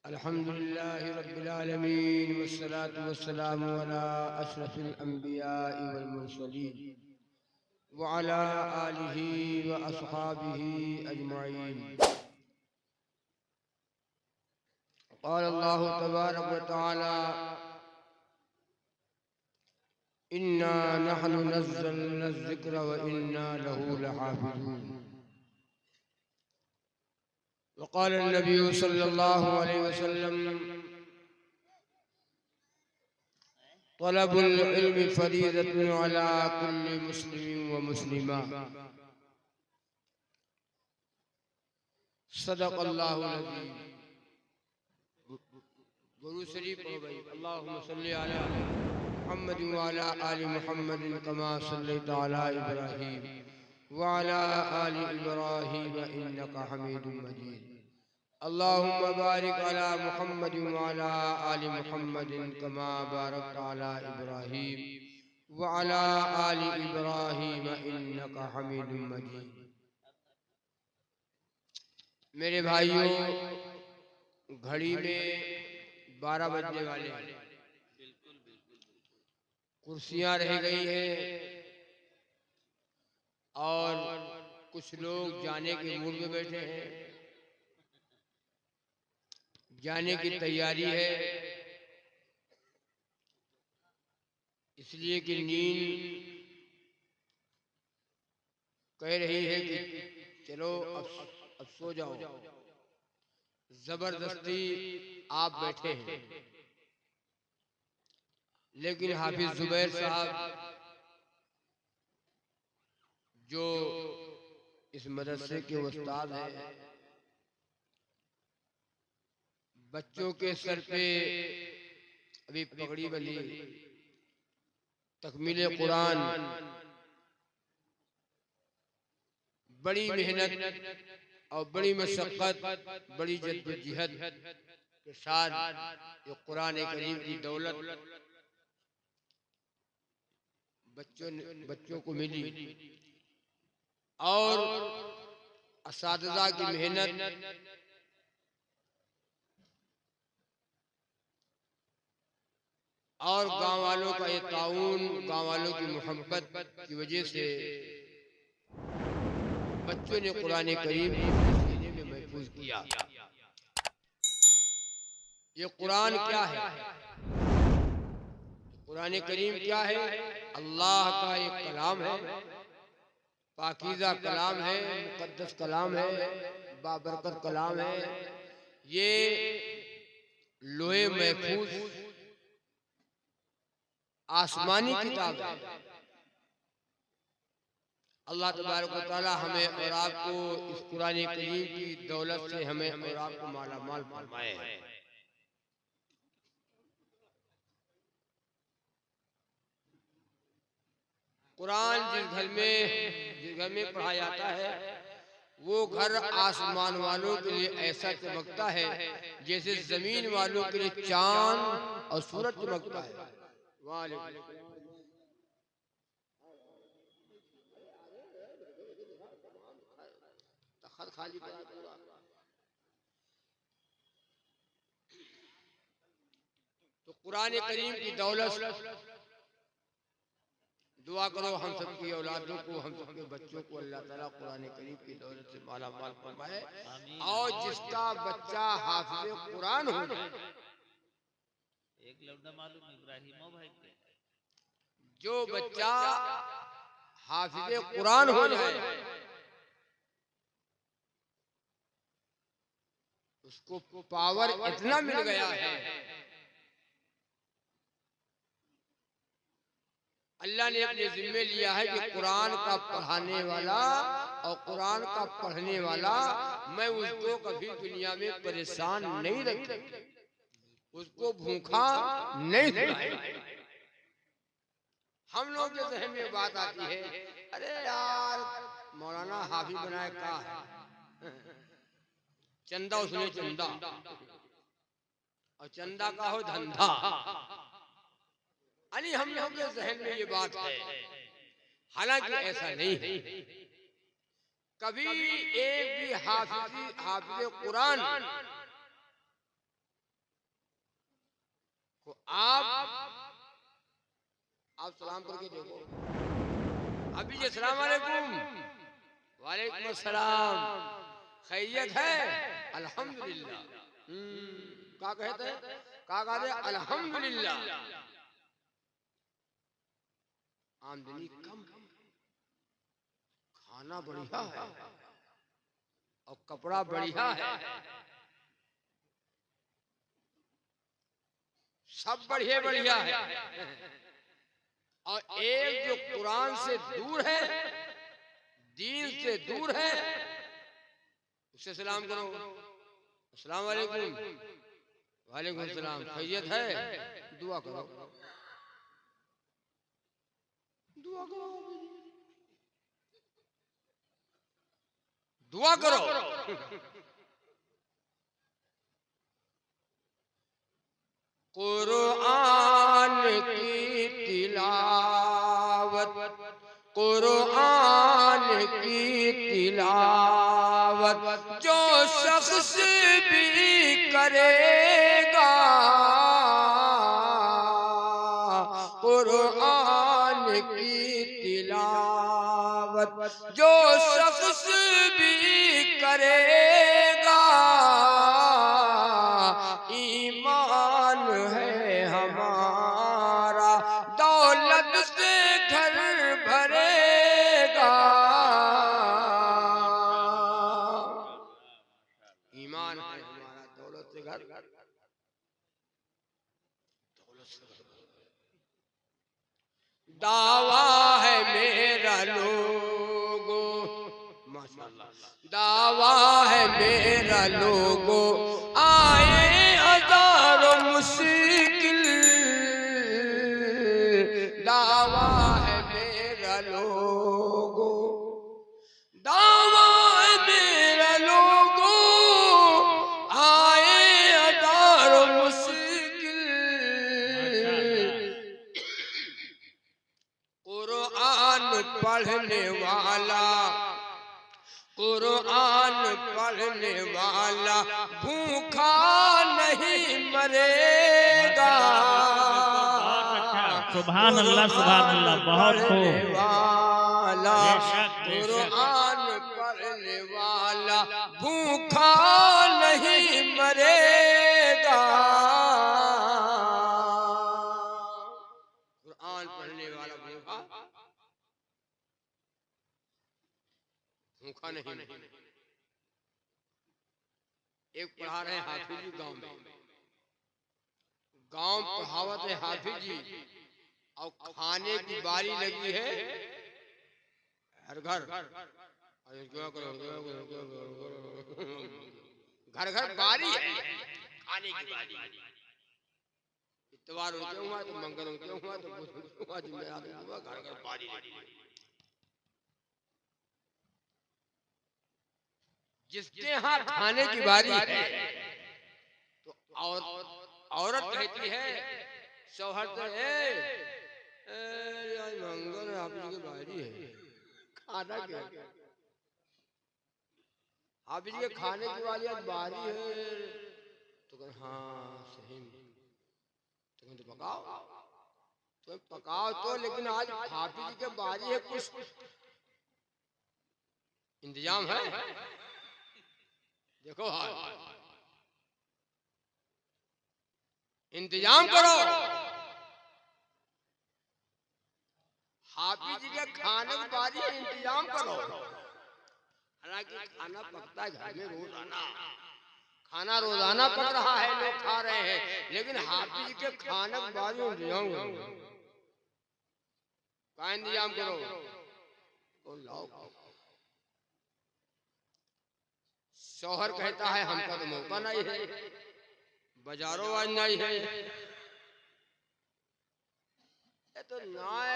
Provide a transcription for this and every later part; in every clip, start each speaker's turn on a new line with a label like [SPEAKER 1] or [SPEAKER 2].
[SPEAKER 1] अल्हम्दुलिल्लाहि रब्बिल आलमीन वस्सलातु वस्सलामु अला अशरफिल अंबियाइ वल मुरसलीन व अला आलिहि व अस्हाबिहि अजमाइन। क़ाल अल्लाहु तबारक व तआला इन्ना नहनु नज़्ज़लना ज़िक्र व इन्ना लहू लहाफ़िज़ून। व क़ाल नबी सल्लल्लाहु अलैहि वसल्लम तलबुल इल्म फरीज़तुन अला कुल्लि मुस्लिम व मुस्लिमा। सदक़ल्लाहुल अज़ीम। दुरूद शरीफ पढ़ो भाई। अल्लाहुम्मा सल्लि अला मुहम्मद व अला आलि मुहम्मद कमा सल्लैता अला इब्राहीम व अला आलि इब्राहीम इन्नका हमीदुम मजीद। अल्लाहुम्मा बारिक अला मुहम्मद व अला आलि मुहम्मद कमा बारकता अला इब्राहीम व अला आलि इब्राहीम इन्नका हमीदुम मजीद। मेरे भाइयों, घड़ी में 12 बजने वाले हैं। कुर्सियां रह गई हैं और कुछ लोग जाने के मूड में बैठे हैं, जाने की तैयारी है, इसलिए कि नींद कह रही है कि चलो अब सो जाओ। जबरदस्ती आप बैठे हैं, लेकिन हाफिज जुबैर साहब जो इस मदरसे के उस्ताद हैं, बच्चों के सर पे अभी पगड़ी बंधी, तकमील कुरान, बड़ी मेहनत और बड़ी मशक्कत, बड़ी जद्दोजहद के साथ ये कुरान करीम की दौलत बच्चों को मिली और असातिज़ा की मेहनत और गांव वालों का ये ताउन, गांव वालों की मोहब्बत की वजह से बच्चों ने कुरान करीम सीने में महफूज किया। ये कुरान क्या है? कुरान करीम क्या है? अल्लाह का एक कलाम है, पाकीज़ा कलाम है, मुक़द्दस कलाम है, बाबरकत कलाम है। ये लोहे महफूज आसमानी किताब है। अल्लाह तबारक व तआला हमें और आपको इस कुरान करीम की दौलत से हमें और आपको माला माल फरमाए। कुरान जिस घर में पढ़ा जाता है वो घर आसमान वालों के लिए ऐसा चमकता है जैसे जमीन वालों के लिए चांद और सूरज चमकता है। खाली तो कुरान करीम की दौलत दुआ करो हम सबकी औलादों को, हम सबके बच्चों को अल्लाह ताला कुरान करीम की दौलत से माला माल फरमाए। और जिसका बच्चा हाफिज कुरान हो जाए,
[SPEAKER 2] एक लफ्ज़ मालूम इब्राहिमो भाई के,
[SPEAKER 1] जो बच्चा हाफिज कुरान हो जाए उसको पावर इतना मिल गया है, अल्लाह ने अपने जिम्मे लिया है कि कुरान का पढ़ाने वाला और कुरान का पढ़ने वाला मैं उसको कभी दुनिया में परेशान नहीं रखता, उसको भूखा नहीं सुलाएगा। हम लोग के जहन में बात आती है, अरे यार मौलाना हाफिज बनाए का है, चंदा उसने चंदा और चंदा का हो धंधा। अली हम लोग के जहन में ये बात है, हालांकि ऐसा नहीं है। कभी एक भी हाफिज कुरान को आप सलाम करके देखो। अभी ये सलाम वालेकुम, वालेकुम अस्सलाम, खैरियत है? अल्हम्दुलिल्लाह। क्या कहते हैं? क्या कहते हैं? अल्हम्दुलिल्लाह। आमदनी कम, खाना बढ़िया है और कपड़ा बढ़िया है, सब बढ़िया बढ़िया है। और एक जो कुरान से दूर है, दीन से दूर है, उससे सलाम करो। अस्सलाम वालेकुम, वालेकुम सलाम, खैरियत है? दुआ करो, दुआ करो, दुआ करो। कुरान की तिलावत, कुरान की तिलावत जो शख्स भी करेगा, कुरान की तिलावत जो शख्स भी करेगा, ईमान है हमारा, दौलत से घर भरेगा। ईमान है हमारा, दौलत से घर, दौलत से घर। दावा है मेरा लोगो, माशाअल्लाह, दावा है मेरा लोगो, आए हजारों मुश्किल, दावा है मेरा लोगो, दावा है मेरा लोगो, आए हजारों मुश्किल, कुरान पढ़ने वाला, कुरान पढ़ने वाला भूखा नहीं मरेगा।
[SPEAKER 2] सुभान अल्लाह, सुभान अल्लाह, बहुत खूब।
[SPEAKER 1] कुरान पढ़ने वाला भूखा नहीं मरेगा। कुरान पढ़ने वाला भूखा नहीं। एक पढ़ा रहे हाफिज जी गांव में, गांव कहावत है हाफिज जी, और खाने की बारी लगी है हर घर, घर घर बारी है खाने की बारी। इतवार होते हुआ तो मंगल होते हुआ तो बुध हुआ, जुमेरात हुआ, घर घर बारी लगी। जिसके यहाँ खाने की बारी है तो औरत कहती है शौहर से, मंगल आप जी की बारी है, खाना क्या? आप जी के खाने की वाली आज बारी है। तो कह हाँ सही, तो पकाओ, तो पकाओ तो, लेकिन आज हाफिज जी के बारी है, कुछ इंतजाम है? देखो हाँ, इंतजाम करो। हाफिज जी के खाने की बारी है, इंतजाम करो। हालांकि खाना पकता है घर में रोजाना, खाना रोजाना पक रहा है, लोग खा रहे हैं, लेकिन हाफिज जी के खाने की बारी में इंतजाम करो। क्या इंतजाम करो? तो लाओ। शौहर कहता है हमका तो मौका नहीं है, बाजारों आज नहीं है, तो नाय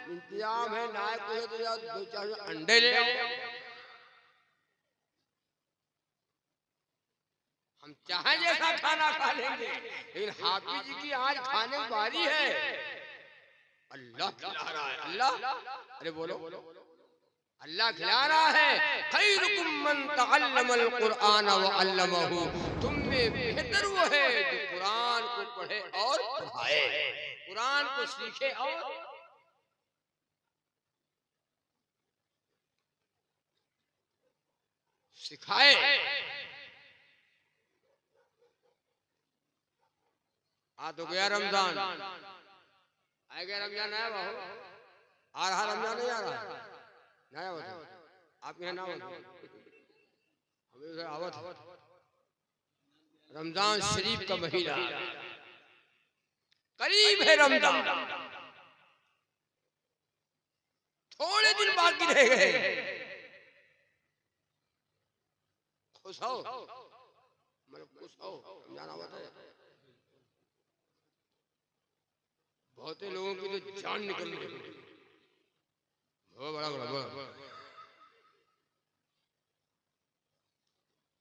[SPEAKER 1] इंतजाम है, नाय को तो जाओ 2-4 अंडे ले आओ। हम चाहे जैसा खाना खा लेंगे, लेकिन हाफिज जी की आज खाने की बारी है। अल्लाह खिला रहा है, अल्लाह, अरे बोलो, अल्लाह खिला रहा है। खैरुकुम मन तअल्लमल कुरआन व अल्लमहु, तुम में बेहतर वो है जो कुरान को पढ़े और पढ़ाए। सिखाए, कुरान को सीखे और सिखाए। आ तो गया रमजान, आ गया रमजान, आया बाबू, आ रहा रमजान, नहीं आ रहा, नया आपके यहाँ नाम हमें आवत रमजान शरीफ का महीना करीब है, रमजान थोड़े दिन बाकी रह गए। खुश हो, मतलब खुश हो, रमजान आवत है। बहुत लोगों की तो जान निकल रही है, बहुत बड़ा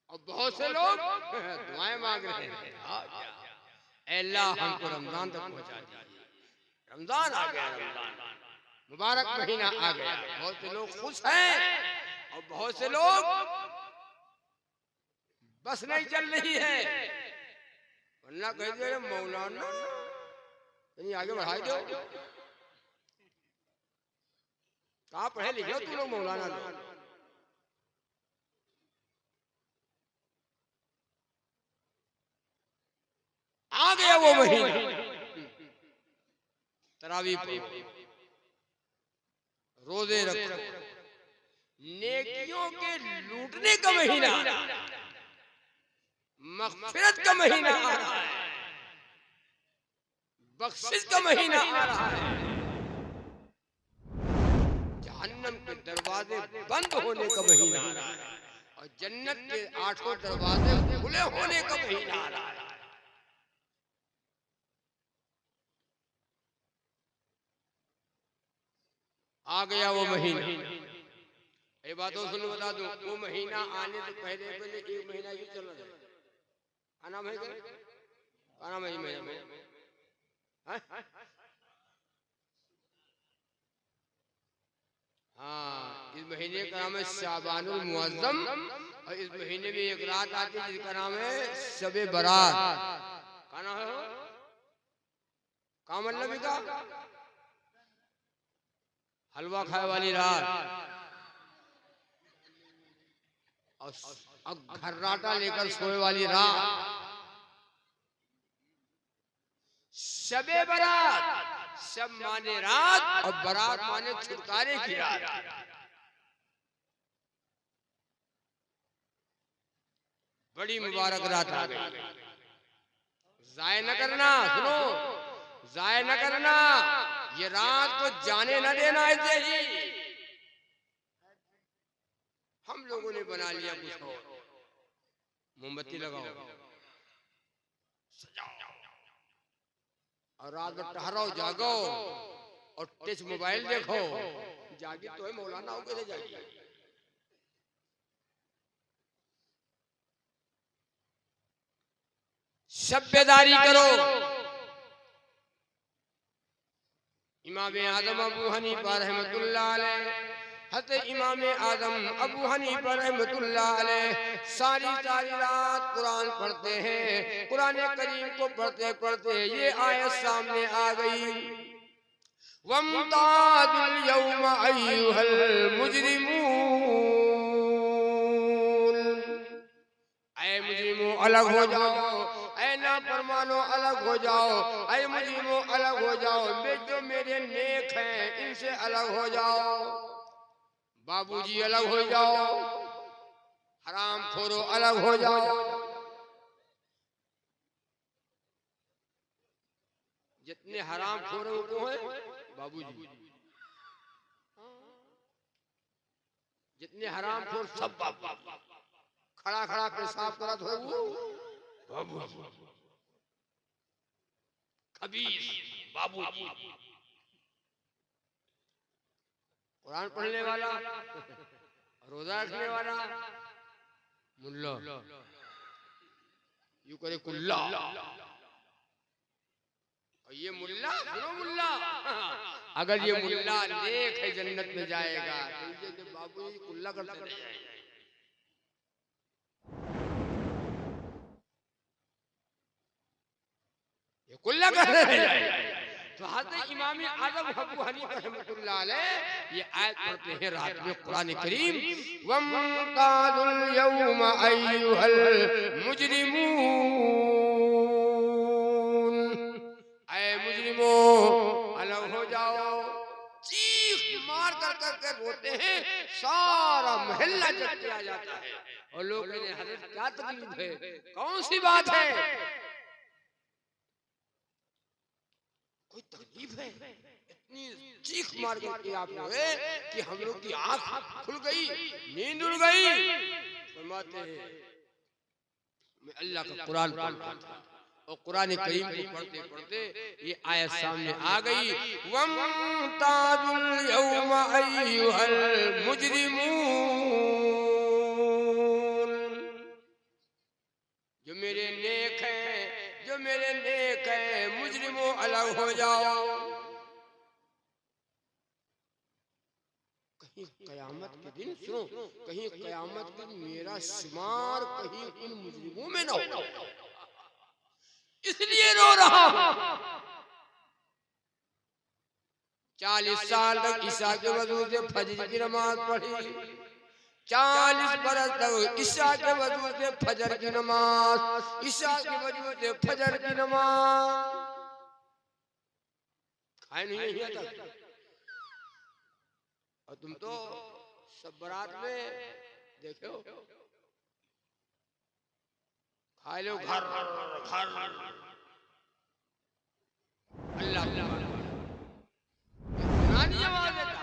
[SPEAKER 1] और बहुत से लोग दुआएं मांग रहे हैं, अल्लाह हमको रमजान तक पहुंचा दीजिए। रमजान आ गया, रमजान मुबारक महीना आ गया। बहुत से लोग खुश हैं और बहुत से लोग बस नहीं चल रही है, वरना कह दे मौलाना नहीं आगे बढ़ा दो, कहाँ पढ़े लिखे हो तुम लोग मौलाना लोग। आ गया वो महीना, तरावी पढ़ो, रोजे रखो, नेकियों के लूटने का महीना, मग़फ़िरत का महीना आ रहा है, बख्शिश का महीना आ रहा है, जहन्नम के दरवाजे बंद होने का महीना आ रहा है और जन्नत के 8 दरवाजे खुले होने का महीना आ रहा है। आ गया वो महीना। ये बातों सुन बता दूं, वो महीना आने से पहले पहले 1 महीना यूं चलना था। क्या नाम है, क्या नाम है ये महीना में? हाँ, इस महीने का नाम है शाबानुल मुअज़्ज़म और इस महीने में एक रात आती है जिसका नाम है शबे बारात। क्या नाम है? कामल नबी का हलवा खाए वाली रात और घर्राटा लेकर सोए वाली रात, शबे बारात। शब माने रात और बारात माने छुटकारे की रात। बड़ी मुबारक रात आ गई, जाया न करना, सुनो, जाया न करना, ये रात को जाने न देना। ऐसे ही हम लोगों ने बना लिया कुछ और, मोमबत्ती लगाओ, सजाओ और रात में टहराओ, जागो और टच मोबाइल देखो। जागी तो है, मौलाना हो कैसे जागी? सभ्यदारी करो। इमाम आदम अबू हनीफा रहमतुल्लाह अलैह, हज़रत इमाम आदम अबू हनीफा रहमतुल्लाह अलैह सारी रात कुरान पढ़ते हैं। कुरान करीम को पढ़ते पढ़ते ये आयत सामने आ गई, वम्ताजुल यौमा अय्युहल मुजरिमून, ऐ मुजरिमों अलग हो जाओ, ऐ नाफरमानो अलग हो जाओ, ऐ मुजरिमों अलग हो जाओ, जो मेरे नेक हैं इनसे अलग हो जाओ, बाबूजी अलग हो जाओ, हराम खोरो अलग हो जाओ। जितने हराम खोरों को है बाबूजी, जितने हराम खोर सब बाबू, खड़ा खड़ा पेशाब करत हो वो बाबू, खबीस बाबूजी। कुरान पढ़ने वाला, रोजा रखने वाला मुल्ला, यूं करे कुल्ला। और ये मुल्ला, सुनो मुल्ला, अगर ये मुल्ला नेक है जन्नत में जाएगा, तो ये बाबू जी कुल्ला करते नहीं जाएगा। कुल्ला कहने रह जाए। तो हज़रत इमाम आज़म अबू हनीफा रहमतुल्लाह अलैह ये आयत पढ़ते हैं रात में कुरान करीम, वमताजुल यौमा अय्युहल मुजरिमून, ऐ मुजरिमों अलग हो जाओ। चीख मार कर कर रोते हैं, सारा मोहल्ला जग के आ जाता है और लोग कहते हैं हज़रत क्या तकलीफ है, कौन सी बात है, कोई तकलीफ है? इतनी चीख मार करके आप रोए कि हम लोग की आंख खुल गई, नींद उड़ गई। फरमाते हैं मैं अल्लाह का कुरान पढ़ता था और कुरान करीम को पढ़ते पढ़ते ये आयत सामने आ गई, वमताजुल यौमा अय्युहल मुजरिमून, जो मेरे नेक हैं, जो मेरे नेक हैं, मुजरिमों अलग हो जाओ। कहीं कयामत के दिन सुनो, कहीं कयामत के दिन मेरा शुमार कहीं उन मुजरिमों में ना हो, इसलिए रो रहा हूं। 40 साल तक ईसा के वजू से फजर की नमाज पढ़ी, 40 बरस तक ईसा के वजू से फजर की नमाज, ईसा के वजू से फजर की नमाज खाए नहीं आता। और तुम तो सब बारात में देखो खा लो घर घर, अल्लाह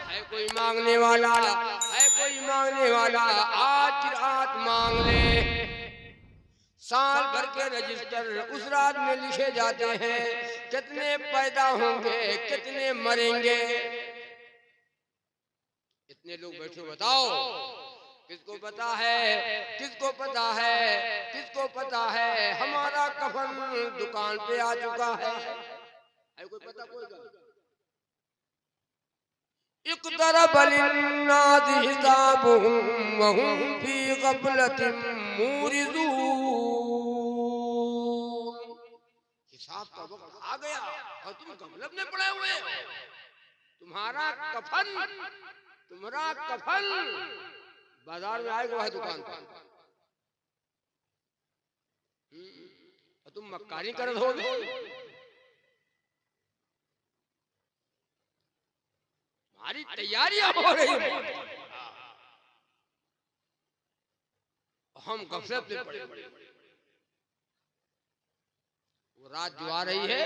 [SPEAKER 1] है कोई मांगने वाला, है कोई मांगने वाला, आज की रात मांग ले। साल भर के रजिस्टर उस रात में लिखे जाते हैं, कितने पैदा होंगे, कितने मरेंगे। इतने लोग बैठे, बताओ किसको पता है, किसको पता है, किसको पता है हमारा कफन दुकान पे आ चुका है कोई पता कोई का? इक़्तरब लिन्नास हिसाबुहुम व हुम फी ग़फ़लतिन मूरिज़ून, हिसाब का वक्त आ गया और तुम गफलत में पड़े हुए हो। तुम्हारा कफन बाजार में आएगा, वह दुकान पर, और तुम मक्कारी कर रहे हो। हमारी तैयारियां हो रही है, हम गफलत में पड़े। वो रात जो आ रही है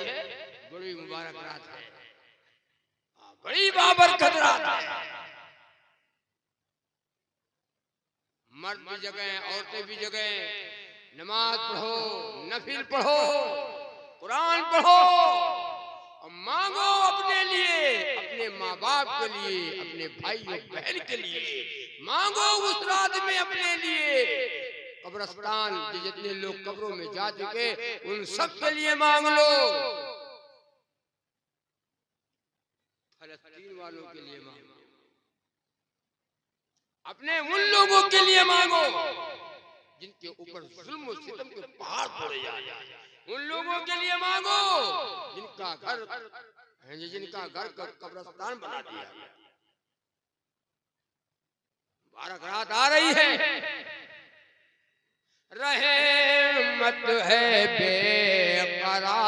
[SPEAKER 1] बड़ी मुबारक रात है, बड़ी बाबरकत रात है। मर्द भी जगह, औरतें भी जगह, नमाज पढ़ो, नफिल पढ़ो, कुरान पढ़ो और मांगो अपने लिए, अपने माँ बाप के लिए, अपने भाई और बहन के लिए मांगो। उस रात में अपने लिए, कब्रिस्तान जितने लोग कब्रों में जा चुके उन सब के लिए मांग लो, फलस्तीन वालों के लिए मांगो, अपने उन लोगों के लिए मांगो जिनके ऊपर जुल्म और सितम के पहाड़ तोड़े जा रहे हैं, उन लोगों के लिए मांगो जिनका घर कब्रिस्तान बना दिया। मुबारक रात आ रही है, रहमत है बेकरार,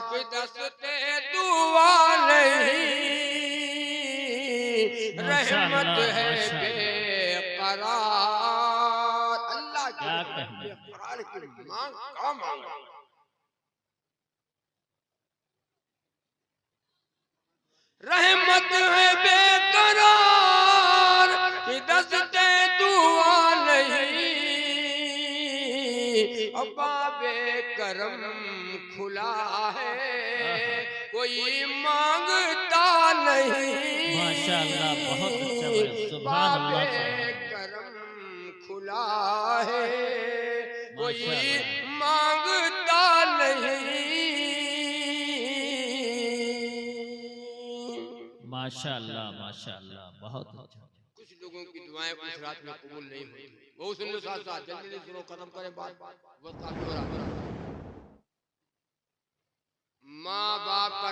[SPEAKER 1] कोई दस्ते दुआ नहीं, रहमत है बेकरार। अल्लाह के बेकरार की मांग का मांगा, रहमत है बेकरार, दस्ते दुआ नहीं, बाबे करम खुला है, कोई मांगता नहीं।
[SPEAKER 2] माशाअल्लाह, बहुत अच्छा, सुभान अल्लाह।
[SPEAKER 1] करम खुला है, कोई मांगता नहीं।
[SPEAKER 2] माशाअल्लाह माशाअल्लाह, बहुत अच्छा।
[SPEAKER 1] कुछ लोगों की दुआएं उस रात में कबूल नहीं हुई। बहुत सुन लो, साथ साथ जल्दी सुनो, खत्म करें बात, बहुत काफी हो रहा है।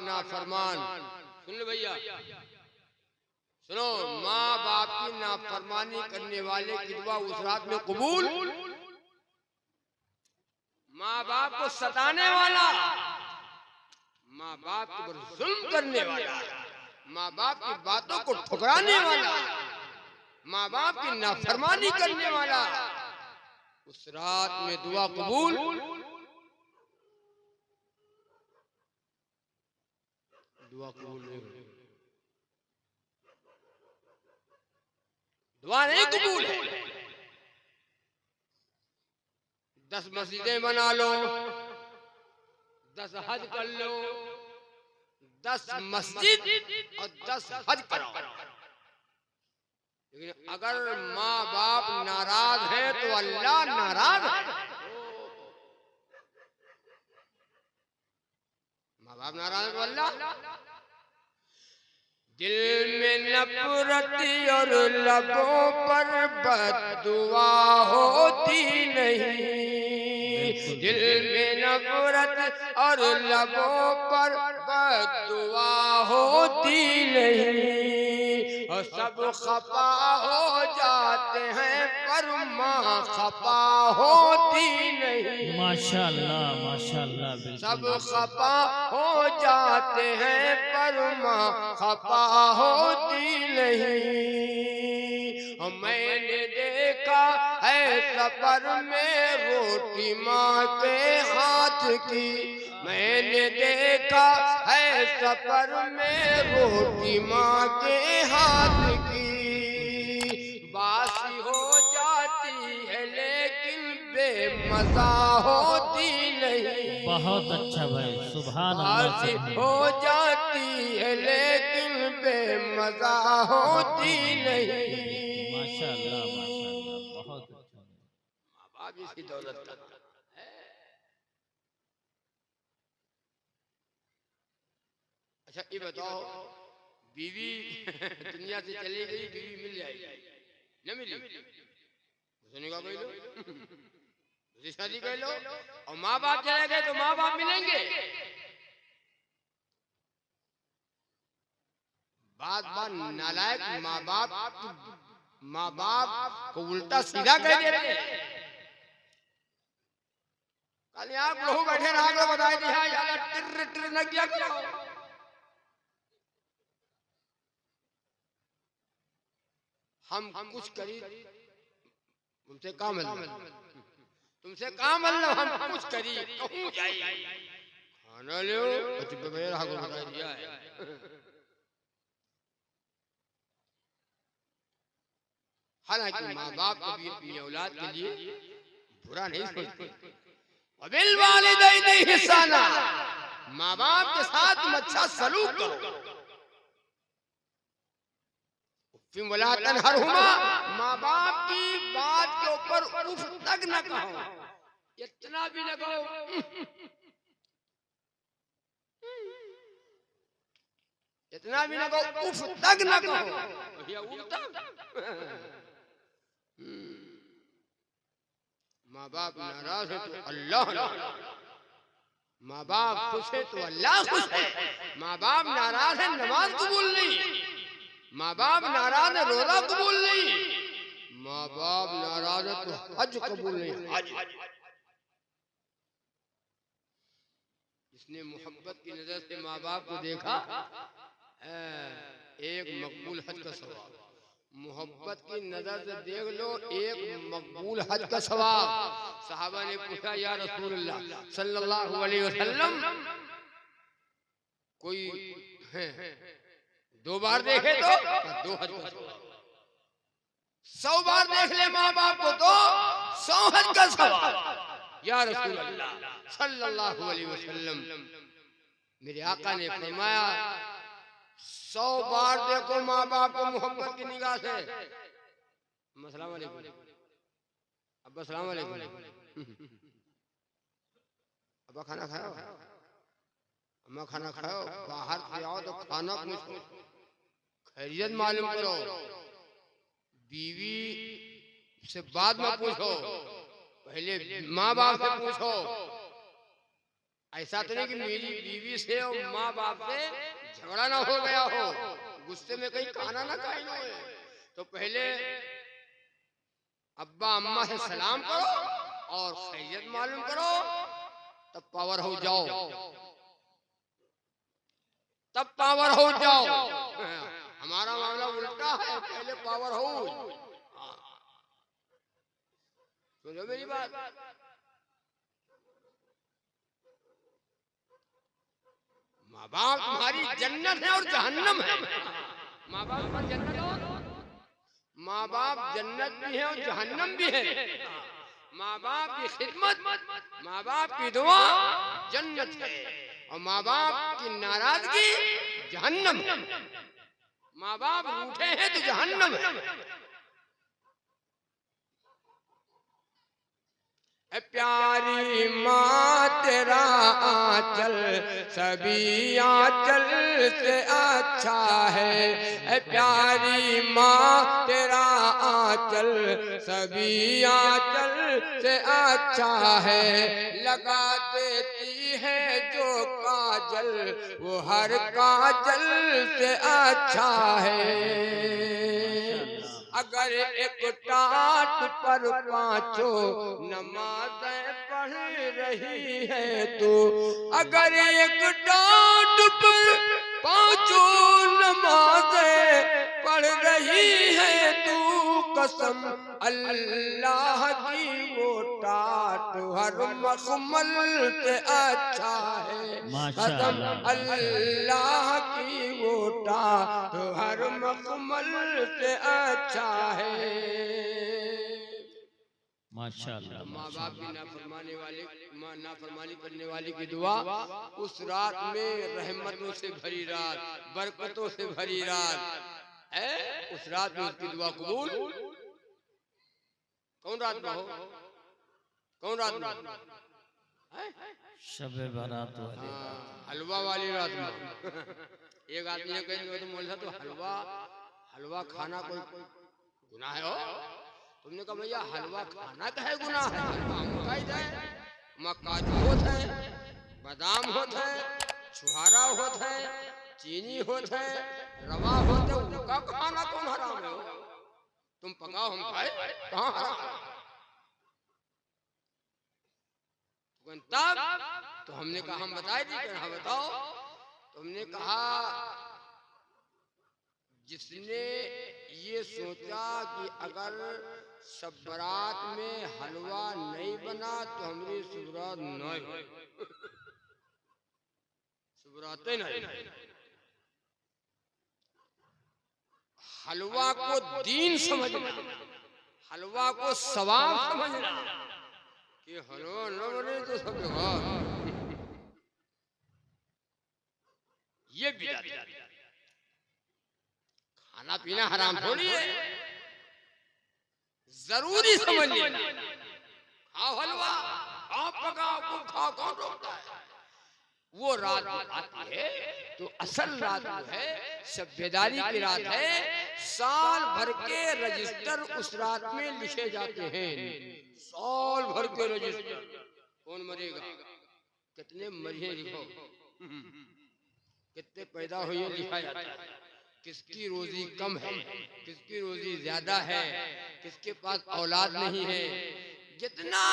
[SPEAKER 1] नाफरमान, सुन लो भैया, सुनो, माँ बाप की नाफरमानी करने वाले की दुआ उस रात में कबूल, माँ बाप को सताने वाला, माँ बाप के ऊपर जुल्म करने वाला, माँ बाप की बातों को ठुकराने वाला, माँ बाप की नाफरमानी करने वाला, उस रात में दुआ कबूल, दुआ कबूल नहीं होगी, दुआ नहीं कबूल है। 10 मस्जिदें बना लो, 10 हज कर लो, 10 मस्जिद और 10 हज कराओ, लेकिन अगर माँ बाप नाराज है तो अल्लाह नाराज है। माँ बाप नाराज है तो अल्लाह, दिल में नफरत और लबों पर बद्दुआ होती नहीं, दिल में नफरत और लबों पर बद्दुआ होती नहीं, और सब खफा हो जाते हैं पर माँ खफा होती नहीं।
[SPEAKER 2] माशाल्लाह माशाल्लाह,
[SPEAKER 1] सब खफा हो जाते हैं पर माँ खफा होती नहीं। मैंने देखा है सफर में रोटी माँ के हाथ की, मैंने देखा है सफर में रोटी माँ के हाथ की, बासी हो जाती है लेकिन बेमज़ा होती नहीं।
[SPEAKER 2] बहुत अच्छा भाई, सुभान अल्लाह।
[SPEAKER 1] बासी हो जाती है लेकिन बेमज़ा होती नहीं।
[SPEAKER 2] माशाल्लाह माशाल्लाह, बहुत अच्छा।
[SPEAKER 1] माँ बाप इसकी दौलत का है। अच्छा ये बताओ, बीवी दुनिया से चली गई, बीवी मिल जाएगी, न मिली, सुने का कोई लो, शादी कर लो, और माँ बाप चले गए तो माँ बाप मिलेंगे। बात बात नालायक माँ बाप को उल्टा सीधा कर देते हैं। कल आप लोग बैठे रहा करो, बताए दिया टिर टिर न किया करो। हम कुछ करी तुमसे काम तुमसे काम अल्लाह, हम कुछ करी कहूँ जाई, खाना लो रहा को बताए दिया है। हालांकि माँ बाप कभी अपनी औलाद के लिए बुरा नहीं सोचते। अबिल वालिदैन हिसाना, माँ बाप के साथ तुम अच्छा सलूक करो। फिर वला तनहरहुमा, माँ बाप की बात के ऊपर उफ तक न कहो, इतना भी न कहो, इतना भी न कहो, उफ तक न कहो, भैया उफ तक। माँ बाप नाराज है तो अल्लाह नाराज, माँ बाप खुश है तो अल्लाह खुश है। माँ बाप नाराज है नमाज कबूल नहीं, माँ बाप नाराज है रोजा कबूल नहीं, माँ बाप नाराज है तो हज कबूल नहीं। हज इसने मोहब्बत की नजर से माँ बाप को देखा, एक मकबूल हज का सवाब, मोहब्बत की नजर से देख लो एक मकबूल हज का सवाब। सहाबा ने पूछा या रसूलुल्लाह सल्लल्लाहु अलैहि वसल्लम, कोई 2 बार देखे तो 2 हज का सवाब, 100 बार देख ले माँ बाप को तो 100 हज का सवाब। या रसूलुल्लाह सल्लल्लाहु अलैहि वसल्लम, मेरे आका ने फरमाया 100 बार देखो माँ बाप को मोहब्बत की निगाह से। अस्सलाम वालेकुम, अब्बा अस्सलाम वालेकुम, अब्बा खाना खाओ, अम्मा खाना खाओ, बाहर से आओ तो खाना पूछो, खैरियत मालूम करो, बीवी से बाद में पूछो, पहले माँ बाप से पूछो। ऐसा तो नहीं कि मेरी बीवी से और माँ बाप से झगड़ा ना हो गया हो, गुस्से में कहीं खाना ना खाई हो। तो पहले अब्बा अम्मा से सलाम करो और खैरियत मालूम करो, तब पावर हो जाओ, तब पावर हो जाओ। हमारा मामला उल्टा है, पहले पावर हो। सुनो मेरी बात, माँ बाप तुम्हारी जन्नत है और जहन्नम है। माँ बाप पर जन्नत और माँ बाप जन्नत भी है और जहन्नम भी है। माँ बाप की खिदमत, माँ बाप की दुआ जन्नत है, और माँ बाप की नाराजगी जहन्नम है। माँ बाप रूठे हैं तो जहन्नम है। प्यारी माँ तेरा आंचल सभी आंचल से अच्छा है। प्यारी माँ तेरा आंचल सभी आंचल से अच्छा है। लगा देती है जो काजल वो हर काजल से अच्छा है। अगर एक टाट पर पांचों नमाज़ें पढ़ रही है तो, अगर एक टाट पर पांचों नमाज़ें पढ़ रही है तो, कसम अल्लाह की वो टाट हर मखमल से अच्छा है। कसम अल्लाह की वो टाट हर मखमल से अच्छा है।
[SPEAKER 2] माशाअल्लाह।
[SPEAKER 1] माँ बाप की नाफरमानी करने वाले की दुआ उस रात में रहमतों से भरी रात, बरकतों से भरी रात है। उस रात में उसकी दुआ कबूल कौन रात में हो? कौन रात में?
[SPEAKER 2] शबे बारात वाली
[SPEAKER 1] हलवा वाली रात में। एक आदमी ने कहा तो बोला तो हलवा खाना कोई गुनाह है हो? तुमने कहा भैया हलवा खाना का है गुनाह है? हलवा खाई जाए, काजू होता है, बादाम होता है, छुहारा होता है, चीनी होता है, रवा होता है, उनका खाना कौन हराम है? तुम पकाओ हम खाए, कहाँ हराम? तब तो हमने कहा हम बताए दी, हाँ बताओ। तुमने कहा जिसने ये सोचा कि अगर सब बारात में हलवा नहीं बना तो हमारी सुबरात नहीं, सुबरातें नहीं। हलवा को दीन समझना, हलवा को सवाब समझना कि हलवा न बने तो सब जगह ये बिदात। खाना पीना हराम थोड़ी है, जरूरी समझ लेना। खाओ हलवा, खाओ पकाओ, खूब खाओ, कौन रोकता है? वो रात आती है तो असल रात जो है शब्बेदारी की रात है। साल भर के रजिस्टर उस रात में लिखे जाते हैं। साल भर के रजिस्टर, कौन मरेगा, कितने मरे लिखो, कितने पैदा हुए लिखा जाता है। किसकी रोजी कम है, किसकी रोजी ज्यादा है, किसके पास औलाद नहीं है, जितना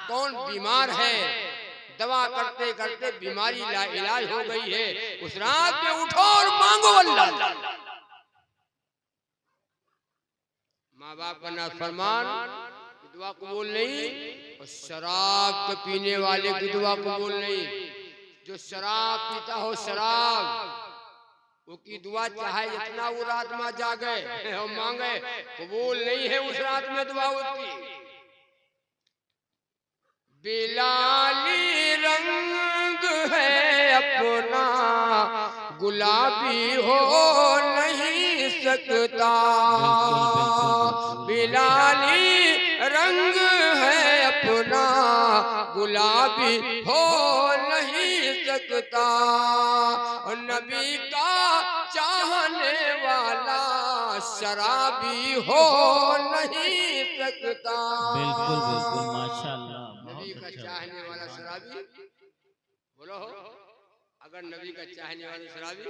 [SPEAKER 1] कौन बीमार है, दवा करते करते बीमारी इलाज हो गई है, उस रात में उठो और मांगो अल्लाह। माँ बाप का नाफरमान की दुआ कबूल नहीं, और शराब के पीने वाले की दुआ कबूल नहीं। जो शराब पीता हो शराब, वो की दुआ चाहे जितना वो रात में जागे और मांगे, कबूल नहीं है उस रात में दुआ उसकी। बिलाली रंग है अपना गुलाबी हो नहीं सकता। बिलाली रंग है अपना गुलाबी हो नहीं सकता। और नबी का चाहने वाला शराबी हो नहीं सकता।
[SPEAKER 2] बिल्कुल बिल्कुल माशाअल्लाह।
[SPEAKER 1] नबी का चाहने वाला शराबी बोलो अगर नबी का चाहने वाले शराबी,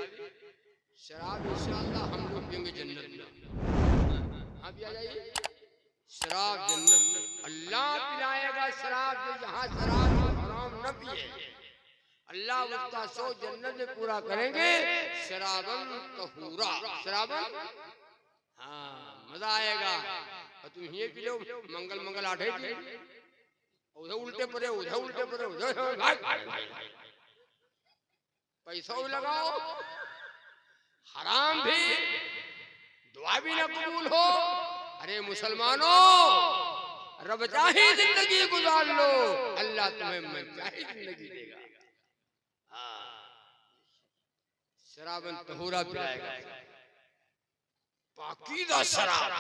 [SPEAKER 1] शराब इंशाअल्लाह हम लोग पियेंगे जन्नत में। हाँ भी आ जाइए, शराब जन्नत में अल्लाह पिलाएगा शराब, जो यहाँ शराब हराम न पिए अल्लाह उसका शौक जन्नत में पूरा करेंगे। शराबन तहूरा, शराबन, हाँ मजा आएगा। और तुम ये पी लो मंगल मंगल आठे उधर उल्टे पड़े, उधर उल्टे पड़े, उधर पैसा भी लगाओ, हराम भी, दुआ भी ना कबूल हो। अरे मुसलमानों, रब चाहे जिंदगी गुजार लो, अल्लाह तुम्हें मन चाहे जिंदगी देगा। शराबन तहूरा पिलाएगा, पाकीज़ा शराब,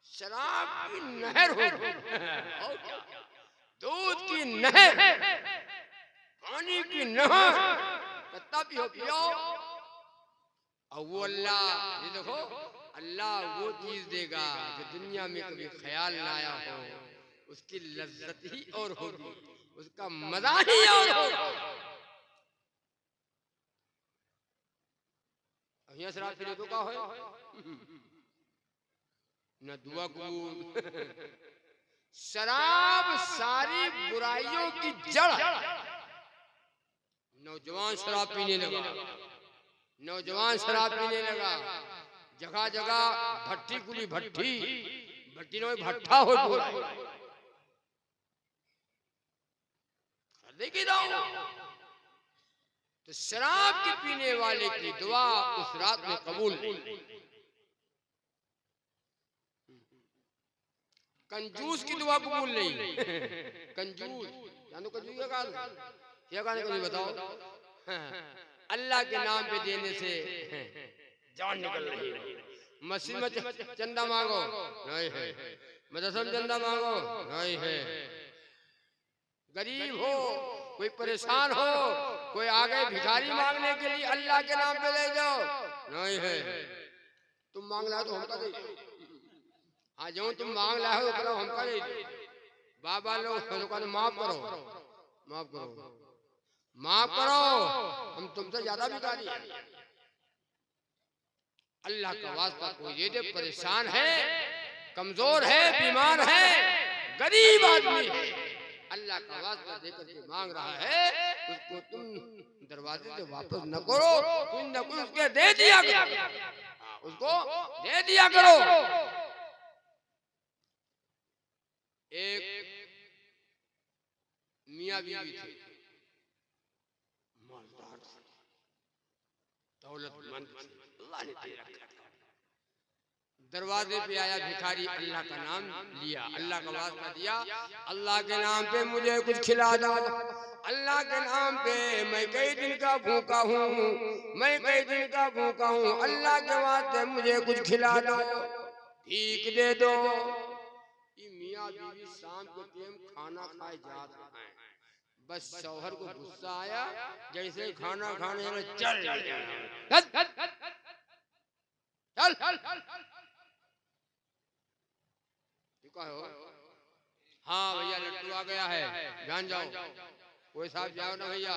[SPEAKER 1] शराब की नहर हो, दूध की नहर, पानी की नहर, कितना भी हो पियो। और वो अल्लाह, ये देखो अल्लाह वो चीज देगा जो दुनिया में कभी ख्याल ना आया हो, उसकी लज्जत ही और होगी, उसका मजा ही और होगा। यहाँ शराब पीने तो का है न दुआ कबूल। शराब सारी बुराइयों की जड़। नौजवान शराब पीने लगा, नौजवान शराब पीने लगा, जगह जगह भट्टी कुली भट्टी, भट्टी में भट्ठा हो देखी दो। तो शराब के पीने वाले की दुआ उस रात में कबूल नहीं। कंजूस की दुआ कबूल नहीं। कंजूस जानो, कंजूस क्या गाने को नहीं बताओ। अल्लाह के नाम पे देने से जान निकल रही है। मस्जिद में चंदा मांगो नहीं है, मदरसा में चंदा मांगो नहीं है, गरीब हो, कोई परेशान हो, कोई आ गए भिखारी मांगने के लिए अल्लाह के नाम पे ले जाओ नहीं है। तुम मांग ला तो हमका दे, हाँ जो तुम मांग ला हो करो हमका दे। बाबा लोग माफ करो, माफ करो, माफ करो, हम तुमसे ज्यादा भिखारी हैं। अल्लाह का वास्ता कोई दे दे, परेशान है, कमजोर है, बीमार है, गरीब आदमी है, अल्लाह का वास्ता देकर के मांग रहा है, उसको तुम दरवाजे से वापस न करो, कुछ न कुछ उसके दे दिया करो, उसको दे दिया करो। एक मियाँ बीवी थे, मालदार, दौलतमंद, अल्लाह ने दे रखा। दरवाजे पे आया भिखारी, अल्लाह का नाम लिया, अल्लाह का वास्ता दिया, अल्लाह के नाम पे मुझे कुछ खिला दो, अल्लाह के नाम पे मैं कई दिन का भूखा हूँ, मैं कई दिन का भूखा हूँ, अल्लाह के वास्ते मुझे कुछ खिला दो, भीख दे दो। ये मियाँ बीवी शाम के टाइम खाना खाए जा रहे हैं, बस शौहर को गुस्सा आया, जैसे खाना खाने में चल हो। हाँ भैया लड्डू आ गया है, जान जाओ, कोई साहब जाओ ना भैया।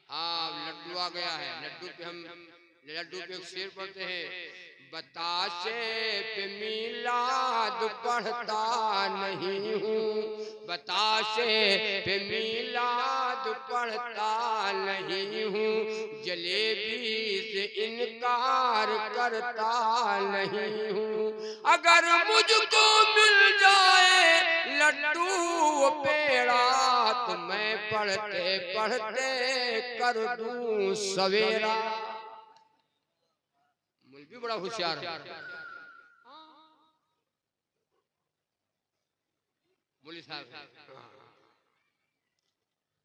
[SPEAKER 1] हाँ लड्डू आ गया है, लड्डू पे हम, लड्डू पे एक शेर पढ़ते हैं, बताशे पे मिलाद पढ़ता नहीं हूँ, बताशे पे मिलाद पढ़ता नहीं हूँ, जलेबी से इनकार करता नहीं हूँ, अगर मुझको मिल जाए लड्डू पेड़ा तो मैं पढ़ते पढ़ते कर दूं सवेरा। भी बड़ा होशियार है, मौलवी साहब।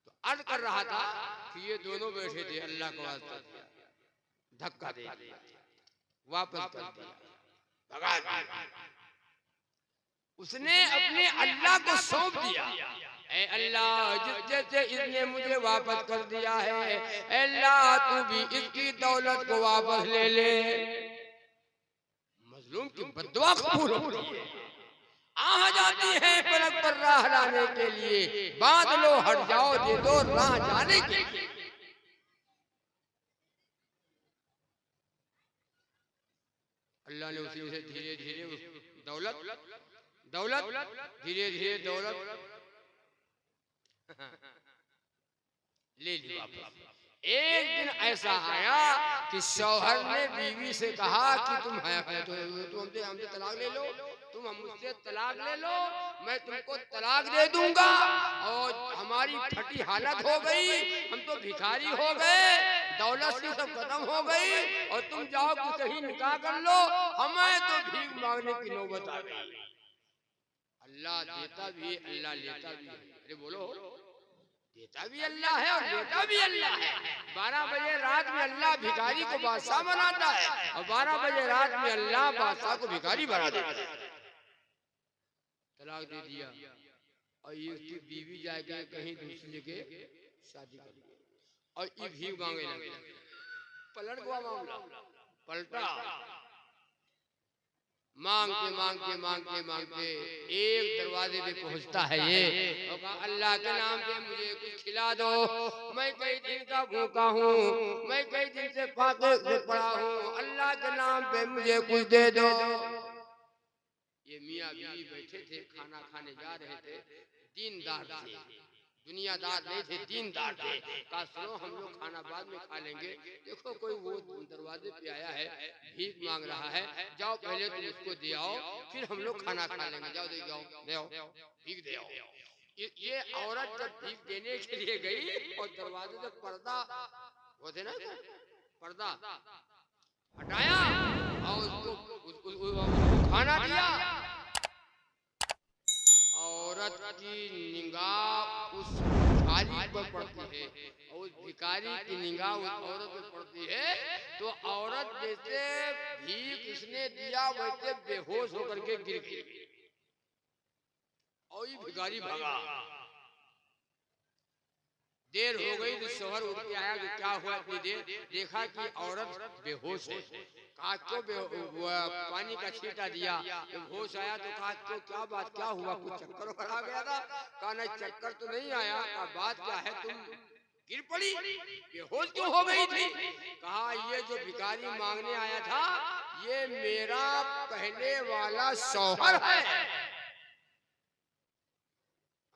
[SPEAKER 1] तो अर्ज कर रहा था कि ये दोनों बैठे थे, अल्लाह को वास्ता धक्का दे दिया, वापस कर दिया, भगा दिया। उसने अपने अल्लाह को सौंप दिया, ऐ अल्लाह जिस जैसे इसने मुझे वापस कर दिया है, अल्लाह तू भी इसकी दौलत को वापस ले ले। मजलूम की बद्दुआ कबूल होती है, आ जाती है पलक पर राह लाने के लिए, बांध लो हट जाओ दे दो राह जाने के लिए। अल्लाह ने उसी से धीरे धीरे दौलत दौलत धीरे धीरे दौलत ले ली वापस। एक दिन ऐसा आया कि शौहर ने बीवी से कहा कि तुम हमसे तलाक ले लो, तुम मुझसे तलाक ले लो, मैं तुमको तलाक दे दूंगा और हमारी फटी हालत हो गई, हम तो भिखारी हो गए, दौलत से सब खत्म हो गई और तुम जाओ कि सही निकाह कर लो, हमें तो भीख मांगने की नौबत आ गई। अल्लाह देता भी अल्लाह लेता भी। अरे बोलो, देता भी अल्लाह है और लेता भी अल्लाह है। 12 बजे रात में अल्लाह भिखारी को बादशाह बनाता है और 12 बजे रात में अल्लाह बादशाह को भिखारी बना देता है। तलाक दे दिया और ये उसकी बीवी जाके कहीं दूसरी जगह शादी कर ली और ये भीख मांगे लगे। पलट गया मामला, पलटा। मांगते मांगते मांगते मांगते एक दरवाजे पे पहुंचता है ये और कहा अल्लाह के नाम पे मुझे कुछ खिला दो, मैं कई दिन का भूखा हूँ, मैं कई दिन से फाके से पड़ा हूँ, अल्लाह के नाम पे मुझे कुछ दे दो। ये मियाँ बीवी बैठे थे, खाना खाने जा रहे थे, दीनदार थे, दुनियादार नहीं थे, दीनदार थे। कहा सुनो हम लोग खाना बाद में खा लेंगे, देखो कोई वो दरवाजे पे आया है भीख मांग रहा है, जाओ पहले तुम उसको दे आओ फिर हम लोग खाना खा लेंगे, जाओ दे आओ भीख दे आओ। ये औरत जब भीख देने के लिए गई और दरवाजे से पर्दा होते ना, पर्दा हटाया और उसको खाना दिया, औरत की निगाह उस भिखारी पर पड़ती है और उस भिखारी की निगाह उस औरत पर पड़ती है तो औरत जैसे भीख उसने दिया वैसे बेहोश होकर के गिर गई और ये भिखारी भागा। देर हो गई तो शौहर उठ के आया कि क्या हुआ इतनी देर, देखा कि औरत बेहोश है। कहा क्यों पानी का छींटा दिया, जब होश आया तो कहा क्यों क्या बात क्या हुआ, कुछ चक्कर आ गया था? कहा नहीं चक्कर तो नहीं आया। कहा बात क्या है, तुम गिर पड़ी, बेहोश क्यों हो गई थी? कहा ये जो भिखारी मांगने आया था ये मेरा पहले वाला शौहर है।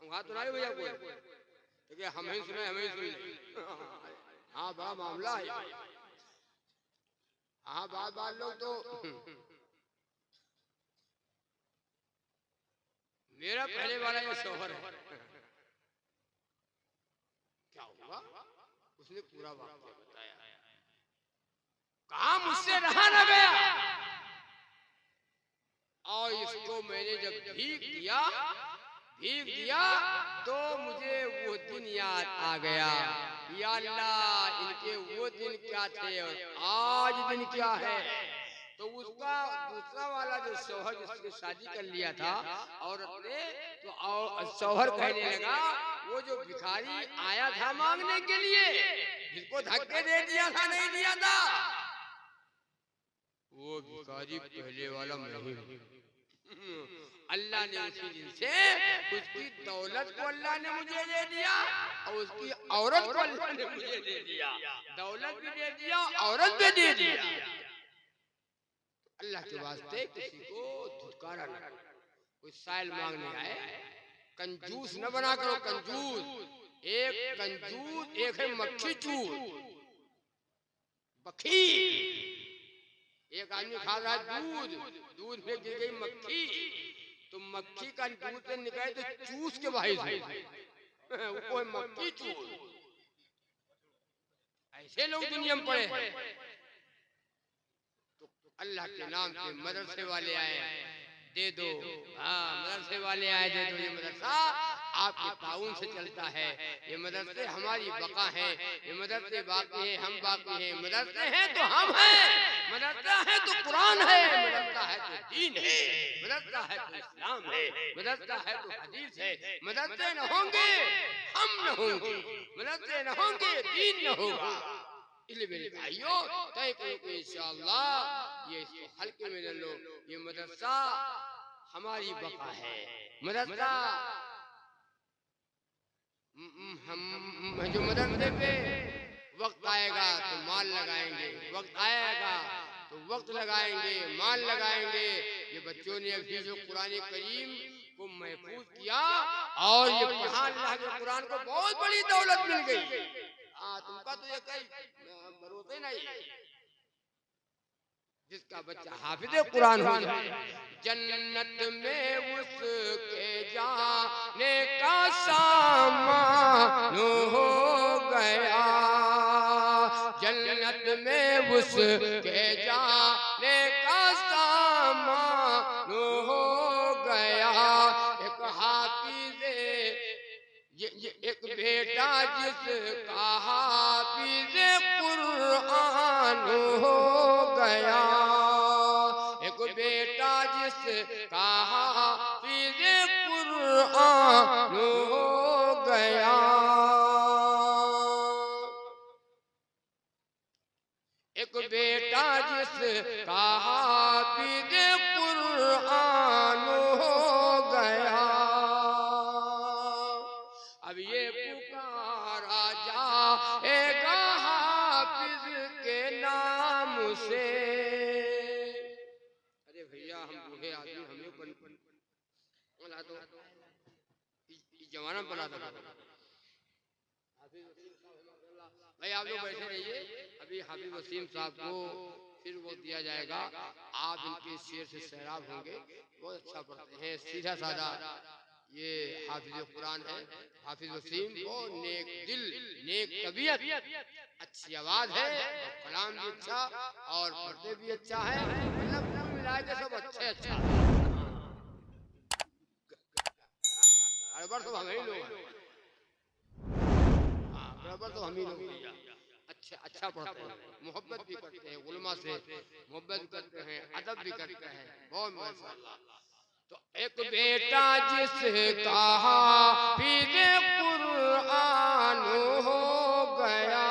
[SPEAKER 1] तो नहीं भैया कोई तो हमें सुने हमें सुने। हाँ बड़ा मामला है। हाँ बात लोग तो मेरा पहले वाला ये शौहर है। क्या हुआ? उसने पूरा वाक़या बताया। कहा मुझसे रहा न गया और इसको मैंने जब भीख दिया तो मुझे वो दिन याद आ गया, या अल्लाह इनके वो दिन क्या थे और आज दिन क्या है। तो उसका दूसरा वाला जो शौहर जिससे शादी कर लिया था औरत ने, तो शौहर कहने लगा वो जो भिखारी आया था मांगने के लिए, जिसको धक्के दे दिया था नहीं दिया था, वो भिखारी पहले वाला नहीं। अल्लाह ने उसी दिन से उसकी दौलत को अल्लाह ने मुझे दे दिया और उसकी औरत को अल्लाह ने मुझे दे दिया। दौलत भी दे दिया, औरत भी दे दिया। अल्लाह के वास्ते किसी को धुतकारा न करो। कोई साइल मांगने आए कंजूस न बना करो। कंजूस एक है मक्खी चूर, बखी। एक आदमी खा रहा है दूध में गिर गई मक्खी, तो मक्खी का दूध से निकले तो चूस के बाहर वो है मक्खी चूर। ऐसे लोग दुनिया में पड़े हैं। तो अल्लाह के नाम से मदरसे वाले आए दे दो, हाँ मदरसे वाले आए दे दो। ये मदरसा आपके ताउन से चलता है, ये मदरसे हमारी बका है, ये मदरसे बाकी हैं हम बाकी हैं। मदरसे हैं तो हम हैं, मदरसा है तो कुरान है, मदरसा है तो दीन है, मदरसा है तो इस्लाम है, मदरसा है तो हदीस है। मदरसे न होंगे हम न होंगे, मदरसे न होंगे दीन न होगा। इसलिए मेरे भाइयों तय करो कि इंशाअल्लाह ये इसको हल्के में ले लो। ये मदरसा हमारी बका है। मदरसा हम जो मदरसे पे वक्त आएगा तो माल लगाएंगे, वक्त आएगा तो वक्त लगाएंगे, माल लगाएंगे। ये बच्चों ने अभी जो कुरान करीम को महफूज किया और ये पढ़ा अल्लाह के कुरान को बहुत बड़ी दौलत मिल गई। तुमका तो ये कहीं भरोसे नहीं। जिसका बच्चा हाफिज़ कुरान हो जाए जन्नत में उसके जाने का सामान हो गया, जन्नत में उसके जाने का सामान हो गया। एक हाफिज़ एक बेटा जिसका हाफिज़ कुरान हो गया, एक बेटा जिसका हाफिज़ कुरान हो गया। एक बेटा जिसका हाफिज़ कुरान हो गया। अब ये पुकारा जाएगा हाफिज़ के नाम से। अरे भैया हम बूढ़े आदमी हमें बना दो, जमाना बना दो भाई। आप लोग बैठे रहिए, अभी हाफिज़ वसीम साहब को फिर वो दिया जाएगा। आप इनके शेर से सैराब होंगे, बहुत अच्छा पढ़ते हैं, सीधा साधा ये हाफिज़ कुरान है। हाफिज़ वसीम बहुत नेक दिल, नेक तबीयत, अच्छी आवाज है, कलाम भी अच्छा और पढ़ते भी अच्छा है। मतलब कुल मिला के सब अच्छा गड़बड़ तो हम ही लोग, गड़बड़ तो हम ही लोग। अच्छा पढ़ते हैं, मोहब्बत भी करते हैं, उलमा से मोहब्बत भी करते हैं, अदब भी करते हैं, बहुत माशाअल्लाह। तो एक बेटा जिसका हाफिज़ कुरान हो गया,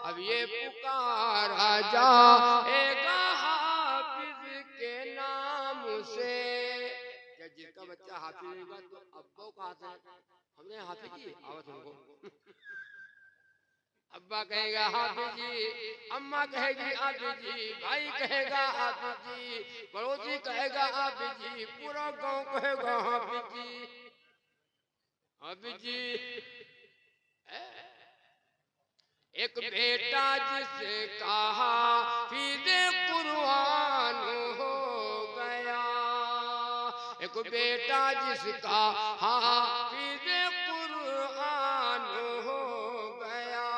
[SPEAKER 1] अब ये पुकारा जाएगा हाफिज़ के नाम से। जिसका बच्चा हाफिज़ होगा तो अब्बा कहा था हमने हाफिज़ जी आवत उनको अब्बा कहेगा हाफिज़ जी, अम्मा कहेगी हाफिज़ जी, भाई कहेगा हाफिज़ जी, पड़ोसी कहेगा हाफिज़ जी, पूरा गांव कहेगा हाफिज़ जी, हाफिज़ जी। एक बेटा जिसका हाफिज़ कुरान हो गया, एक बेटा जिसका हाफिज़ कुरान हो गया।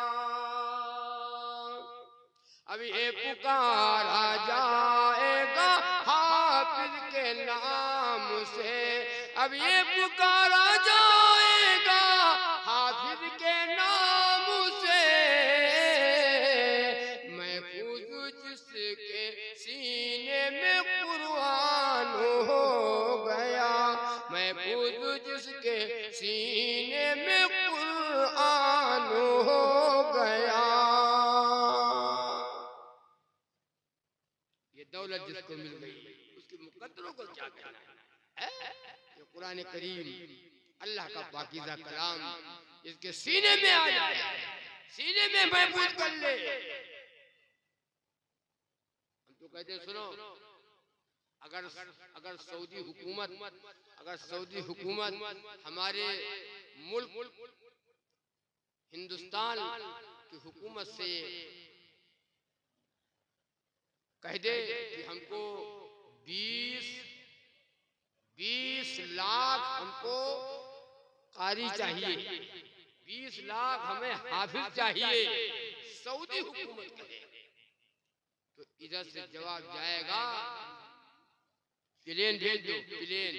[SPEAKER 1] अब ये पुकारा जाएगा हाफिज़ के नाम से, अब ये पुकारा जाएगा हाफिज़ के नाम से। महफूज जिसके सीने में कुरान हो गया, महफूज जिसके सीने में कुरान हो गया। ये दौलत जिसको मिल गई उसके मुकद्दरों को क्या कहना है? ये कुरान करीम अल्लाह का पाकीज़ा कलाम इसके सीने में आ जाए, सीने में महफूज कर ले। हम तो कहते सुनो, अगर सऊदी हुकूमत हमारे मुल्क हिंदुस्तान की हुकूमत से कह दे कि हमको 20 लाख हमको कारी चाहिए, 20 लाख हमें हाफिज़ चाहिए, सऊदी हुकूमत कहे तो इधर से जवाब जाएगा प्लेन भेज दो, प्लेन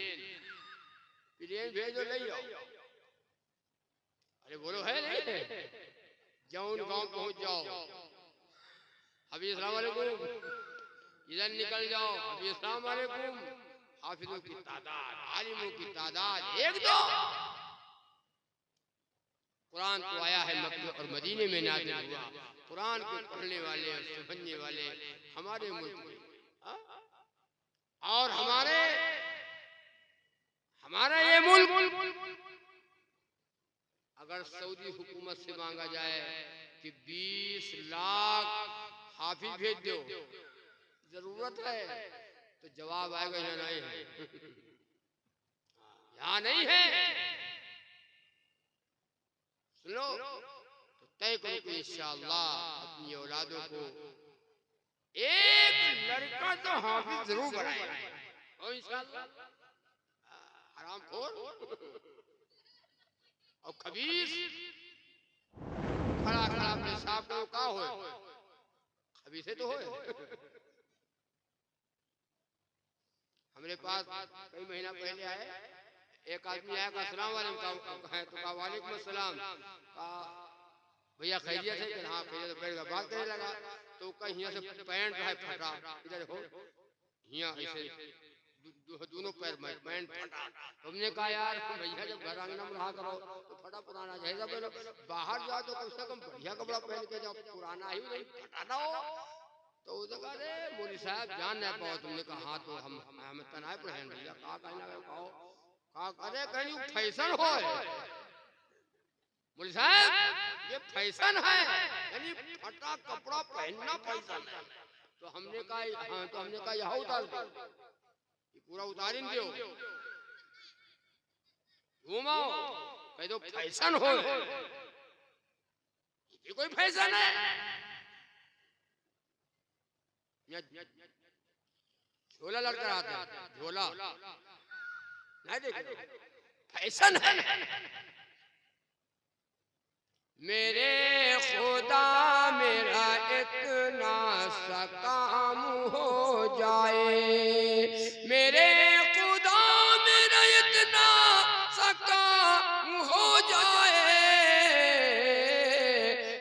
[SPEAKER 1] भेज दो, ले आओ। अरे बोलो है नहीं, जौन गांव पहुंच जाओ, अभी अस्सलाम वालेकुम, इधर निकल जाओ, अभी अस्सलाम वालेकुम। हाफिज़ों की तादाद, आलिमों की तादाद एक दो। कुरान तो आया है मक्के और मदीने में नाज़िल हुआ, कुरान को पढ़ने वाले और समझने वाले हमारे मुल्क में और हमारे हमारा ये मुल्क अगर सऊदी हुकूमत से मांगा जाए कि 20 लाख हाफिज भेज दो, जरूरत है, तो जवाब आएगा यहाँ नहीं है, यहाँ नहीं है। सुनो, तो तय करो कि इंशाअल्लाह अपनी औलादों को एक लड़का तो हाफिज जरूर बनाएगा, और इंशाअल्लाह हरामखोर और खबीस खड़ा खड़ा अपने साफ को का हो, खबीसे तो हो। हमारे पास कई महीना पहले आए, एक आदमी आया, कहा अस्सलाम वालेकुम, है तो कहा वालेकुम अस्सलाम, कहा भैया खैरियत है? कि हाँ खैरियत। बैठ गया, बात करने लगा तो कहीं यहाँ से पैंट है फटा, इधर देखो यहाँ ऐसे दोनों पैर में पैंट फटा। तुमने कहा यार भैया जब घर आंगन में रहा करो तो फटा पुराना जैसा पहनो, बाहर जाओ तो कम से कम बढ़िया कपड़ा पहन के जाओ, पुराना ही नहीं फटा ना हो। तो उसने कहा अरे मौलवी साहब जान नहीं पाओ। तुमने कहा हाँ तो हमें तनाव पहन भैया, कहा कहना कहो, कहा अरे कहीं फैशन हो मौलवी साहब, ये फैशन है, यानी फटा कपड़ा पहनना फैशन है। तो हमने कहा हाँ, तो हमने कहा यहाँ उतार दो, पूरा उतारिन दो, घुमाओ, कह दो फैशन हो, ये कोई फैशन है? झोला लड़कर आते हैं, झोला नहीं देखो, फैशन है। मेरे खुदा मेरा इतना सा काम हो जाए, मेरे खुदा मेरा इतना सा काम हो जाए,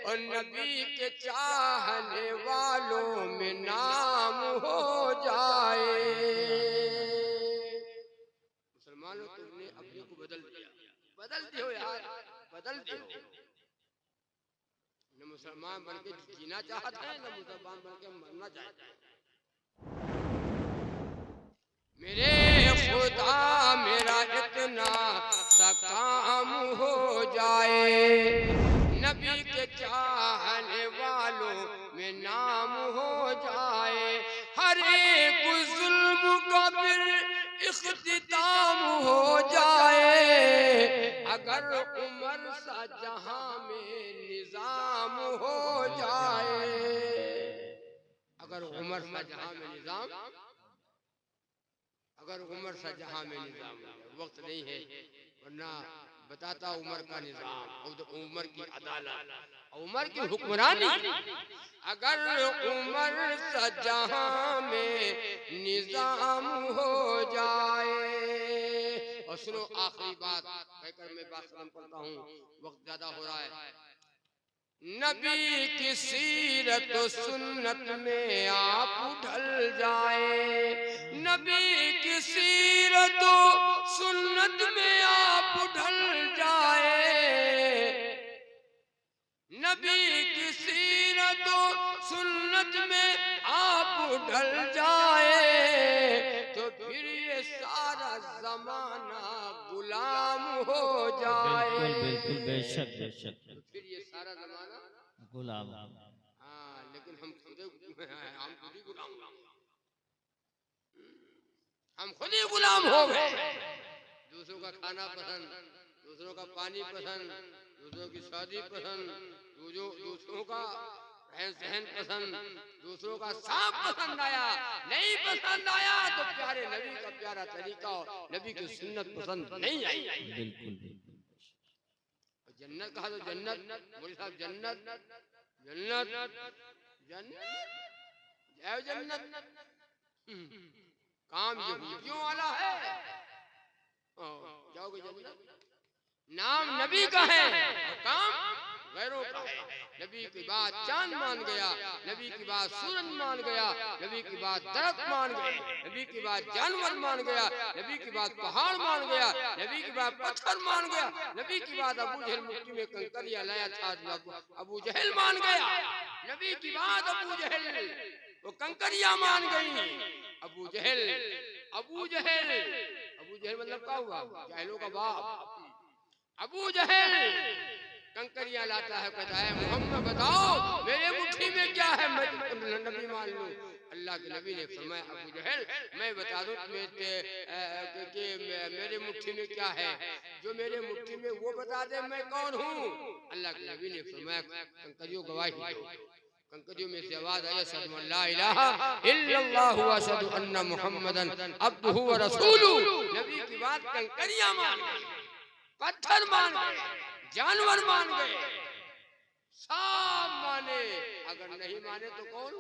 [SPEAKER 1] और नबी के चाहने वालों में नाम हो जाए। मुसलमानों, तुमने अपने को बदल दिया, बदल दियो यार, बदल दियो। न मुसलमान बन के जीना चाहते हैं, न मुसलमान बन के मरना चाहते हैं। मेरे खुदा मेरा इतना सा काम हो जाए, नबी के चाहने वालों में नाम हो जाए, हर एक जुल्म का फिर इख्तिताम हो जाए, अगर उमर सा जहां में निजाम हो जाए, अगर उमर सा जहां में निजाम, अगर उमर सा जहां में निजाम, वक्त नहीं है वरना बताता उमर का निजाम, उमर की अदालत, उमर की हुक्मरानी, अगर उमर सा जहां में निजाम हो जाए। और सुनो आखिरी बात कहकर मैं बात खत्म करता हूँ, वक्त ज्यादा हो रहा है। नबी की सीरत सुन्नत में आप ढल जाए, नबी की सीरत सुन्नत में आप ढल जाए, नबी की सीरत सुन्नत में आप ढल जाए, तो फिर ये सारा जमाना गुलाम हो जाए।
[SPEAKER 2] बिल्कुल बिल्कुल, बेशक बेशक,
[SPEAKER 1] तो फिर ये सारा जमाना
[SPEAKER 2] गुलाम।
[SPEAKER 1] हाँ, लेकिन हम खुद ही गुलाम, हम खुद ही गुलाम हो गए। दूसरों का खाना पसंद, दूसरों का पानी पसंद, दूसरों की शादी पसंद, दूसरों का रहन सहन पसंद, दूसरों का सांप पसंद आया, नहीं पसंद आया तो प्यारे नबी का प्यारा तरीका, नबी की सुन्नत पसंद नहीं आई।
[SPEAKER 2] बिल्कुल बिल्कुल।
[SPEAKER 1] जन्नत कहा तो जन्नत, मौलवी साहब जन्नत जन्नत जन्नत जय जन्नत, काम यहूदियों वाला है, जाओगे जन्नत। नाम नबी का है और काम गैरों का है। नबी की बात चांद मान गया, नबी की बात सूरज मान गया, नबी की बात दरख्त मान गए, नबी की बात जानवर मान गया, नबी की बात पहाड़ मान गया, नबी की बात पत्थर मान गया, नबी की बात अबू जहल मुट्ठी में कंकरिया लाया था अबू जहल मान गया, नबी की बात अबू जहल वो कंकरिया मान गई। अबू जहल अबू जहल अबू जहल मतलब क्या हुआ? जहलों का बाप। अबू जहल कंकरिया लाता है, कहता है मोहम्मद बताओ मेरे मुट्ठी में क्या है, मैं नबी मान लूं। अल्लाह के नबी ने फरमाया अबू जहल मैं बता दूं कि मेरे मुट्ठी में क्या है, जो मेरे मुट्ठी में वो बता दे मैं कौन हूँ। अल्लाह के नबी ने फरमाया कंकरियों गवाही दो। कंकरियों में से आवाज आई अशहदु अन ला इलाहा इल्लल्लाह व अशहदु अन्ना मुहम्मदन अब्दुहु व रसूलुहु। नबी की बात कंकरियां मान गई, पत्थर मान गए, जानवर मान गए, सब माने। अगर नहीं माने तो कौन?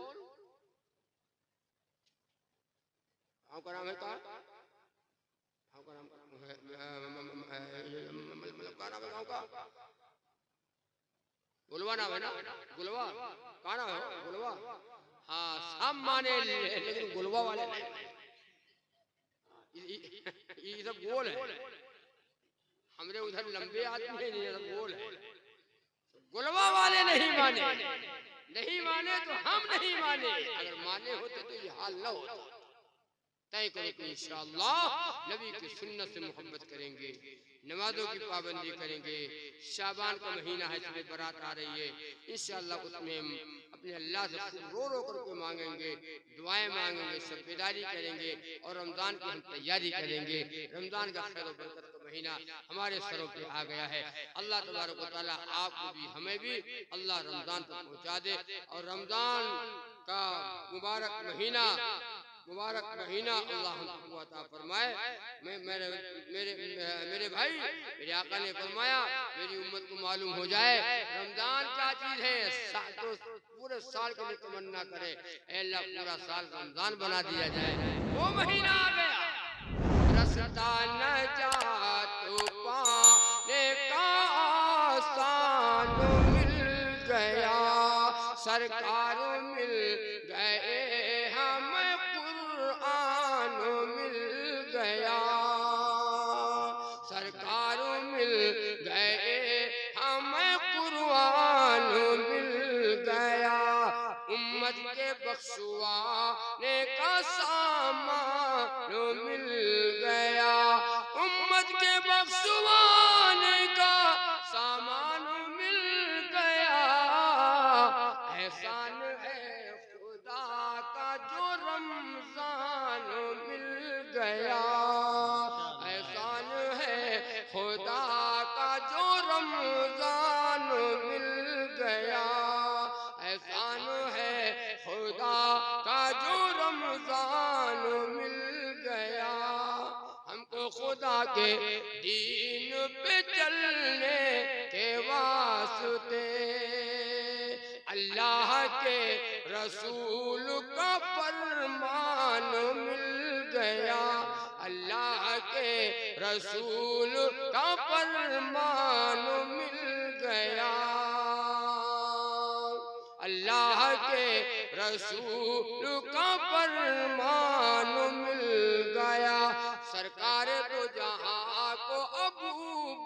[SPEAKER 1] आपका नाम है क्या? आपका नाम मतलब क्या नाम है गाँव का? गुलवा नाम है ना? गुलवा कहाँ नाम है? गुलवा। हाँ सब माने लेकिन गुलवा वाले नहीं। ये सब गोल है, हमरे उधर लंबे आदमी है, ये सब गोल है। गुलवा वाले नहीं माने, नहीं माने तो हम नहीं माने। अगर माने होते तो ये हाल न होता। तय करो कि इंशाअल्लाह नबी की सुन्नत से मोहब्बत करेंगे, नमाजों की पाबंदी करेंगे। शाबान का महीना है, इसमें बारात आ रही है, इंशाअल्लाह उसमें अपने अल्लाह से रो रो करके मांगेंगे, दुआएं मांगेंगे, सबेदारी करेंगे और रमजान की हम तैयारी करेंगे। रमजान का खैर और बरकत का महीना हमारे सरों पे आ गया है। अल्लाह तबारक व तआला आपको भी हमें भी अल्लाह रमजान तक पहुँचा दे और रमजान का मुबारक महीना अल्लाह हमको अता फरमाए। मेरे भाई मेरे आका ने फरमाया मेरी उम्मत को मालूम हो जाए रमजान क्या चीज है तो पूरे साल के लिए तमन्ना करे अल्लाह पूरा साल रमजान बना दिया जाए। वो महीना आ गया, रास्ता न जा तो पाने का आसान मिल गया, सरकार मिल गए हमें, कुरान मिल गया, सरकार मिल गए हमें, कुरान मिल गया, उम्मत के बख्शवाने का सामान मिल गया, उम्मत के बख्शवाने का सामान मिल गया। एहसान है खुदा का जो रमजान मिल गया, एहसान है खुदा का जो रमजान मिल गया, एहसान है खुदा का जो रमजान मिल गया। हमको खुदा के दीन पे चलने के वास्ते अल्लाह के रसूल का फरमान मिल गया, अल्लाह के रसूल का फरमान मिल गया, अल्लाह के रसूल का फरमान मिल गया। सरकार तो जहां को अबू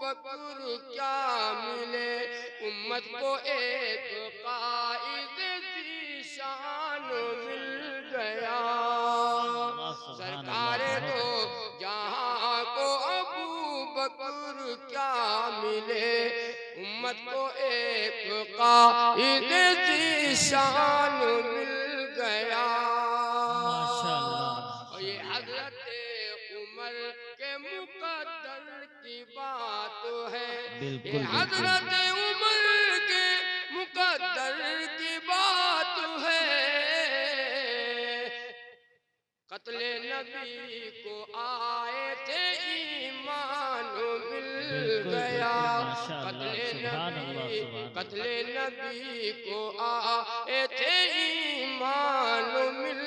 [SPEAKER 1] बकर क्या मिले, उम्मत को एक कायद ज़ीशान मिल गया, सरकार तो जहां को अबू बकर क्या मिले, उम्मत को एक कायद ज़ीशान मिल गया। और ये हजरत उमर के मुकद्दर की बात है, ये हजरत उमर के मुकद्दर की बात है। कत्ले नबी को आए थे ईमान मिल गया, कत्ले नबी को आए थे ईमान मिल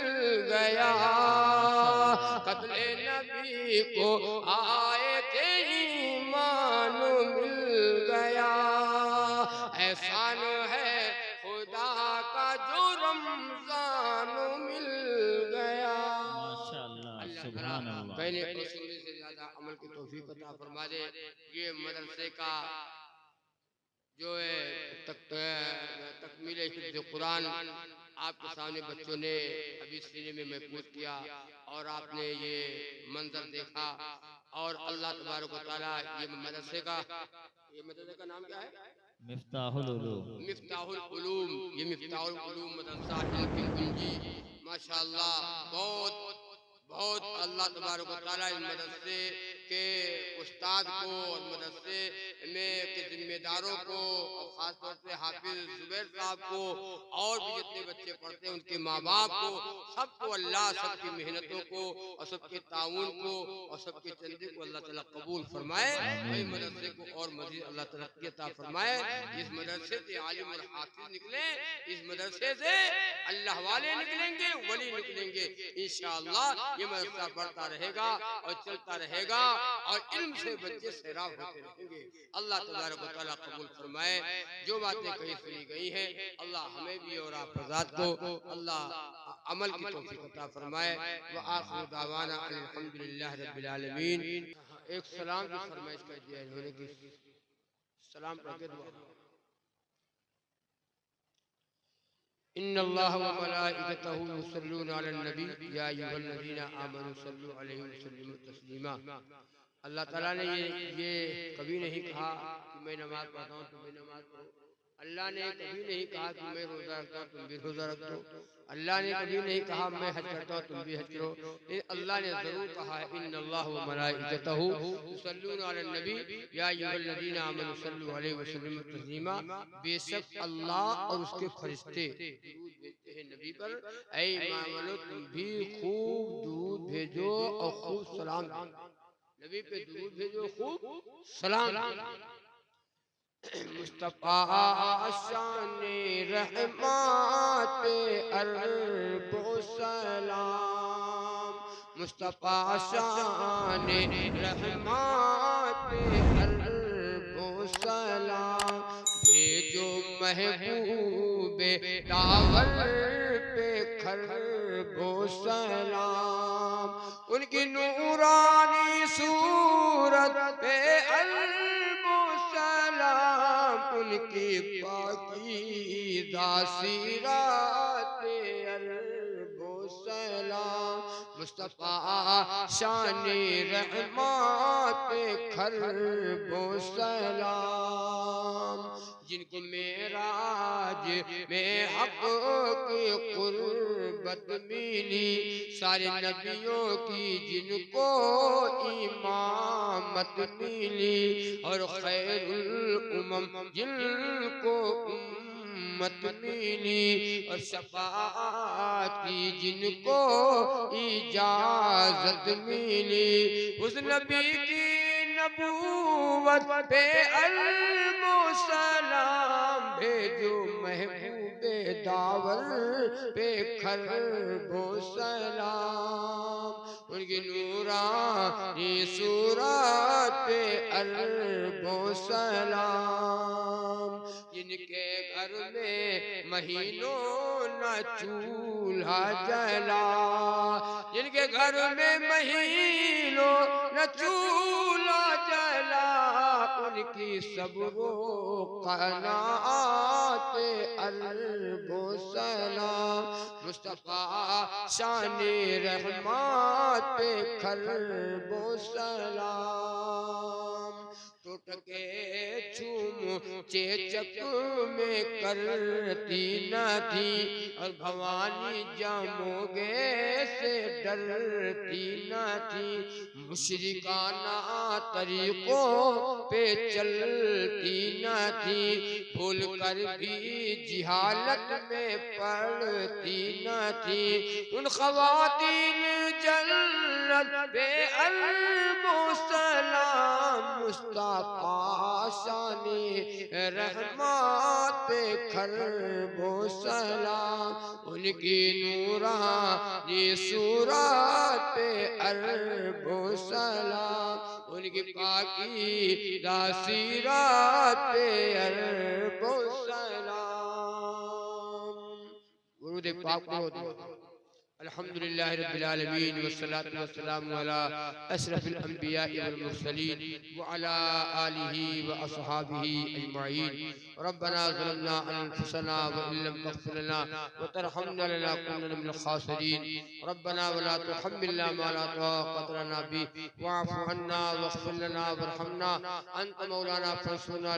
[SPEAKER 1] गया, कत्ले नबी को आए थे ईमान मिल गया। एहसान है रमजान मिल गया।
[SPEAKER 2] माशाअल्लाह,
[SPEAKER 1] अल्लाह
[SPEAKER 2] सुभान
[SPEAKER 1] ताला
[SPEAKER 2] अल्लाह।
[SPEAKER 1] कहने और सुनने से ज्यादा अमल की तौफीक अता फरमा दे। ये मदरसे का जो है तकमील हिफ्ज़ कुरान आपके सामने बच्चों ने अभी सीने में महफूज किया और आपने ये मंजर देखा। और अल्लाह तबारक व तआला ये मदरसे का नाम क्या है?
[SPEAKER 2] मिफ्ताहुल उलूम।
[SPEAKER 1] मिफ्ताहुल उलूम। ये मिफ्ताहुल उलूम मदरसा इल्म की कुंजी। माशाअल्लाह बहुत बहुत अल्लाह तबारक व तआला इस मदरसे के उस्ताद को और मदरसे में के जिम्मेदारों को और खासतौर से हाफिज जुबैर साहब को और भी जितने बच्चे पढ़ते हैं उनके माँ बाप को सबको अल्लाह सबकी मेहनतों को और सबके ताउन को और सबके चंदे को अल्लाह ताला कबूल फरमाए। और इस मदरसे को और मजीद अल्लाह तरक्की अता फरमाए। इस मदरसे से आलिम और हाफिज निकले, इस मदरसे से अल्लाह वाले निकलेंगे, वली निकलेंगे इंशाअल्लाह। ये मदरसा बढ़ता रहेगा और चलता रहेगा और इल्म से बच्चे सैराब होते रहेंगे। अल्लाह तबारक व तआला कबूल फरमाए। जो बातें कही सुनी गई हैं अल्लाह हमें भी और आप आजाद को अल्लाह अमल की तौफीक अता फरमाए। व आखिर दावाना अल्हम्दुलिल्लाह रब्बिल आलमीन। एक सलाम की फरमाइश कर दिया इन्होंने कि सलाम पढ़ के दुआ। इन्नल्लाह व मलाइकतहु युसल्लूना अलन नबी या अय्युहल्लज़ीना आमनू सल्लु अलैहि व सल्लिमू तस्लीमा। अल्लाह ताला ने ये कभी नहीं कहा कि मैं नमाज पढ़ता हूँ तुम भी नमाज पढ़ो। अल्लाह ने कभी नहीं कहा कि मैं रोजा रखता हूँ तुम भी रोजा रखो। अल्लाह ने कभी नहीं कहा मैं हज करता हूँ तुम भी हज करो। अल्लाह ने जरूर कहा है इन्नल्लाह व मलाइकतहु युसल्लूना अलन नबी या अय्युहल्लज़ीना आमनू सल्लु अलैहि व सल्लिमू तस्लीमा। बेशक अल्लाह और उसके फरिश्ते दुरूद भेजते हैं नबी पर। ऐ ईमान तुम भी खूब दुरूद भेजो और खूब सलाम नबी पे दुरूद भेजो, खूब सलाम। मुस्तफा शाने रहमत अरबो सलाम। मुस्तफा शाने रहमत अरबो सलाम। भेजो महबूबे दावर पे खरबो सलाम। उनकी नूरानी सूरत पे अल्बो सलाम। उनकी पाकीज़ा सीरत पे अल्बो सलाम। मुस्तफा शाने रहमत पे खरबो सलाम। जिनको मेराज में हक की कुर्बत मिली सारे नबियों की जिनको इमामत मिली और खैरुल उमम जिनको उम्मत मिली और शफाअत की जिनको इजाजत मिली। उस नबी की नबूवत पे अल्बो सलाम। भेजो महबूबे दावर पे खरबो सलाम। उनकी नूरानी सूरत पे अरबो सलाम। जिनके घर में महीनों न चूल्हा जला, जिनके घर में महीनों न चूल्हा जला, उनकी सबरो क़नाअत अरबो सलाम। मुस्तफा शाने रहमत पे खरबो सलाम। टुटके चूम चेचक में करती न थी और भवानी जमोगे से डरती न थी। मुशरिकाना तरीकों पे चलती न थी, भूल कर भी जिहालत में पड़ती न थी। उन ख़वातीन जन्नत पे अल्बो सलाम। मुस्तफा शाने रहमत पे खरबो सलाम। उनकी नूरानी सूरत पे अरबो सलाम। उनकी पाकीज़ा सीरत पे अरबो सलाम। दुरूद पाक पढ़ो। अल्हम्दुलिल्लाहि रब्बिल आलमीन वस्सलातु वस्सलामु अला अशरफिल अंबिया वल मुरसलीन व अला आलिहि व अस्हाबिहि अजमाइन। रब्बना ज़लमना अनफुसना व इल्लम तग़फिर लना व तरहमना लनकुनन्ना मिनल खासिरीन। रब्बना व ला तुहम्मिलना मा ला ताक़त लना बिहि वअफ़ु अन्ना वग़फ़िर लना वरहमना अंत मौलाना फंसुरना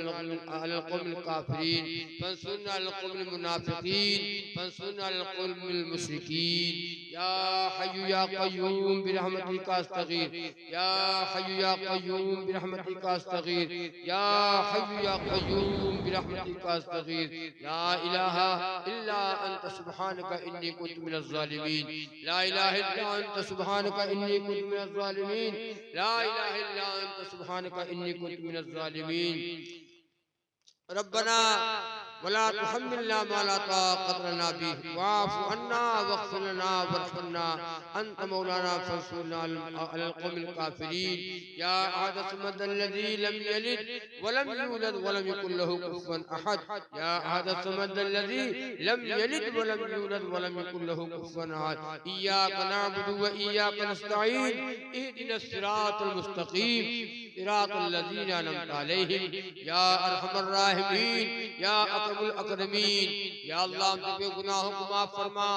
[SPEAKER 1] अलल क़ौमिल काफ़िरीन फंसुरना अलल क़ौमिल मुनाफ़िक़ीन फंसुरना अलल क़ौमिल मुशरिकीन। या हय्यु या क़य्यूम बिरहमतिका अस्तगीर या हय्यु या क़य्यूम बिरहमतिका अस्तगीर या हय्यु या क़य्यूम बिरहमतिका अस्तगीर। ला इलाहा इल्ला अंत सुब्हानका इन्नी कुन्तु मिनज़ ज़ालिमीन। ला इलाहा इल्ला अंत सुब्हानका इन्नी कुन्तु मिनज़ ज़ालिमीन। ला इलाहा इल्ला अंत सुब्हानका इन्नी कुन्तु मिनज़ ज़ालिमीन। रब्बना वला तुहम्मिलना मा ला ताक़त लना बिहि वअफ़ु अन्ना वग़फ़िर लना वरहमना अंत मौलाना फंसुरना अलल क़ौमिल काफ़िरीन। या अहद समद अल्लज़ी लम यलिद वलम यूलद वलम यकुल लहू कुफुवन अहद। या अहद समद अल्लज़ी लम यलिद वलम यूलद वलम यकुल लहू कुफुवन अहद। इय्याका नअबुदु व इय्याका नस्तईन इहदिनस सिरातल मुस्तक़ीम सिरातल लज़ीना अनअमता अलैहिम या अरहमर राहिमीन या अकरमुल अकरमीन। या अल्लाह हम सबके गुनाहों को माफ फरमा।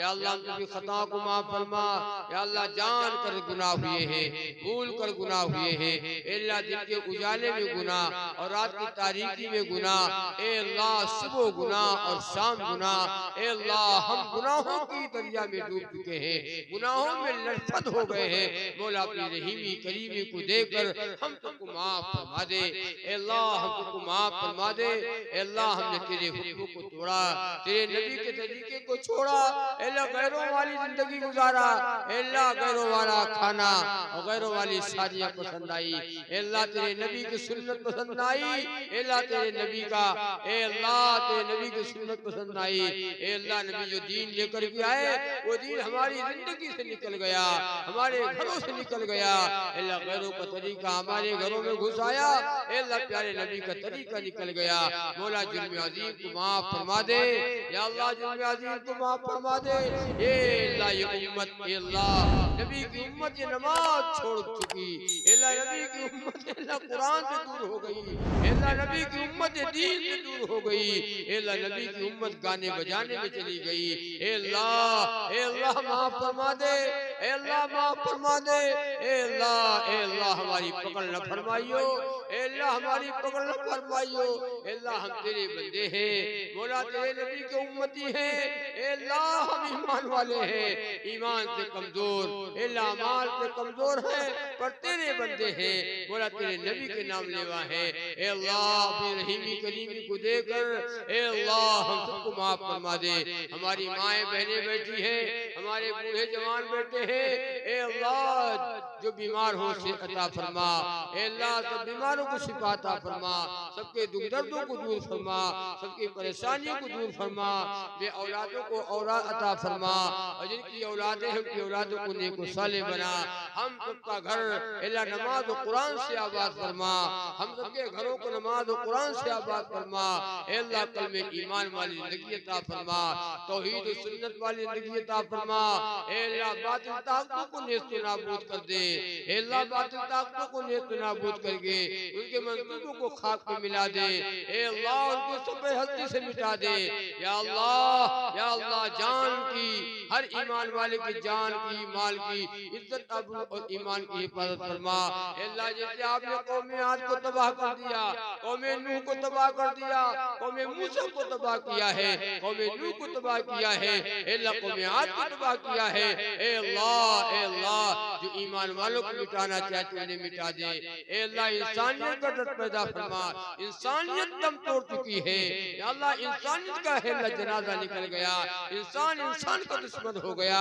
[SPEAKER 1] या अल्लाह हम सबकी खताओं को माफ फरमा। या अल्लाह जान कर गुनाह हुए हैं, भूल कर गुनाह हुए हैं। ए अल्लाह दिन के उजाले में गुनाह और रात की तारीकी में गुनाह। ए अल्लाह सुबह गुनाह और शाम गुनाह। ए अल्लाह हम गुनाहों की दरिया में डूब चुके हैं, गुनाहों में लथपथ हो गए हैं। मौला अपनी रहीमी करीमी को देकर हम सबको माफ फरमा दे। ए अल्लाह हम सबको माफ फरमा दे। ए अल्लाह हमने तेरे हुक्म को तोड़ा, तेरे नबी के तरीके को छोड़ा। ए अल्लाह गैरों वाली जिंदगी गुजारा। ए अल्लाह गैरों वाला खाना और गैरों वाली शादियां पसंद आई। ए अल्लाह तेरे नबी की सुन्नत पसंद आई। ए अल्लाह तेरे नबी का ए अल्लाह तेरे नबी की सुन्नत पसंद आई। ए अल्लाह नबी जो दीन लेकर के आए वो दीन हमारी जिंदगी से निकल गया, हमारे घरों से निकल गया। अल्लाह गैरों का तरीका हमारे घरों में घुस आया। अल्लाह प्यारे नबी का तरीका निकल गया। मौला जुर्म अज़ीम को माफ फरमा दे। या अल्लाह जुर्म अज़ीम को माफ फरमा दे। ये अल्लाह ये उम्मत ये अल्लाह नबी की उम्मत ये नमाज छोड़ चुकी। अल्लाह नबी की उम्मत अल्लाह कुरान से दूर हो गई। अल्लाह नबी की उम्मत दीन से दूर हो गई। अल्लाह नबी की उम्मत गाने बजाने में चली गई। अल्लाह माफ फरमा दे। अल्लाह माफ फरमा दे। अल्लाह हमारी पकड़ न फरमाइयो। अल्लाह हमारी पकड़ न फरमाइयो। अल्लाह हम तेरे बंदे हैं, मौला तेरे नबी के उम्मती हैं। अल्लाह हम ईमान वाले हैं, ईमान से कमजोर, अल्लाह अमाल से कमजोर है, पर तेरे बंदे हैं। मौला तेरे नबी के नाम लेवा है। अल्लाह अपनी रहीमी करीमी को देकर अल्लाह हम सबको माफ फरमा दे। हमारी माएँ बहनें बैठी हैं, हमारे बूढ़े जवान बैठे हैं। अल्लाह जो बीमार हो से अता फरमा। अल्लाह सब बीमारों को शिफा अता फरमा, सबके दुख दर्दों को दूर फरमा, सबकी परेशानियों को दूर फरमा। बे औलादों को औलाद अता फरमा और जिनकी औलादें हैं उनकी औलादों को नेक व सालेह बना। हम सबका घर अल्लाह नमाज और कुरान से आबाद फरमा। हम सबके घरों को नमाज और कुरान से आबाद फरमा। अल्लाह कल में ईमान वाली जिंदगी अता फरमा, तौहीद और सुन्नत वाली जिंदगी अता फरमा। अल्लाह बातिल ताकतों को नेस्त नाबूद कर दे। अल्लाह बातिल ताकतों को नेस्त नाबूद करके उनके मंसूबों को खाक में मिला दे। अल्लाह उनको सब हस्ती से मिटा दे। या अल्लाह जान की हर ईमान वाले की जान की माल की इज्जत आबरू और ईमान की हिफाजत फरमा। अल्लाह जैसे आपने कौम आद को तबाह कर दिया, कौम नूह को तबाह कर दिया, कौम मूसा को तबाह किया है, कौम नूह को तबाह किया है, अल्लाह कौम आद को तबाह किया है। अल्लाह जो ईमान वालों को मिटाना चाहते उन्हें मिटा दे। अल्लाह इंसानियत का दर्द पैदा फरमा। इंसानियत दम तोड़ चुकी है। या अल्लाह इंसानियत का हेला जनाजा निकल गया। इंसान का दुश्मन हो गया,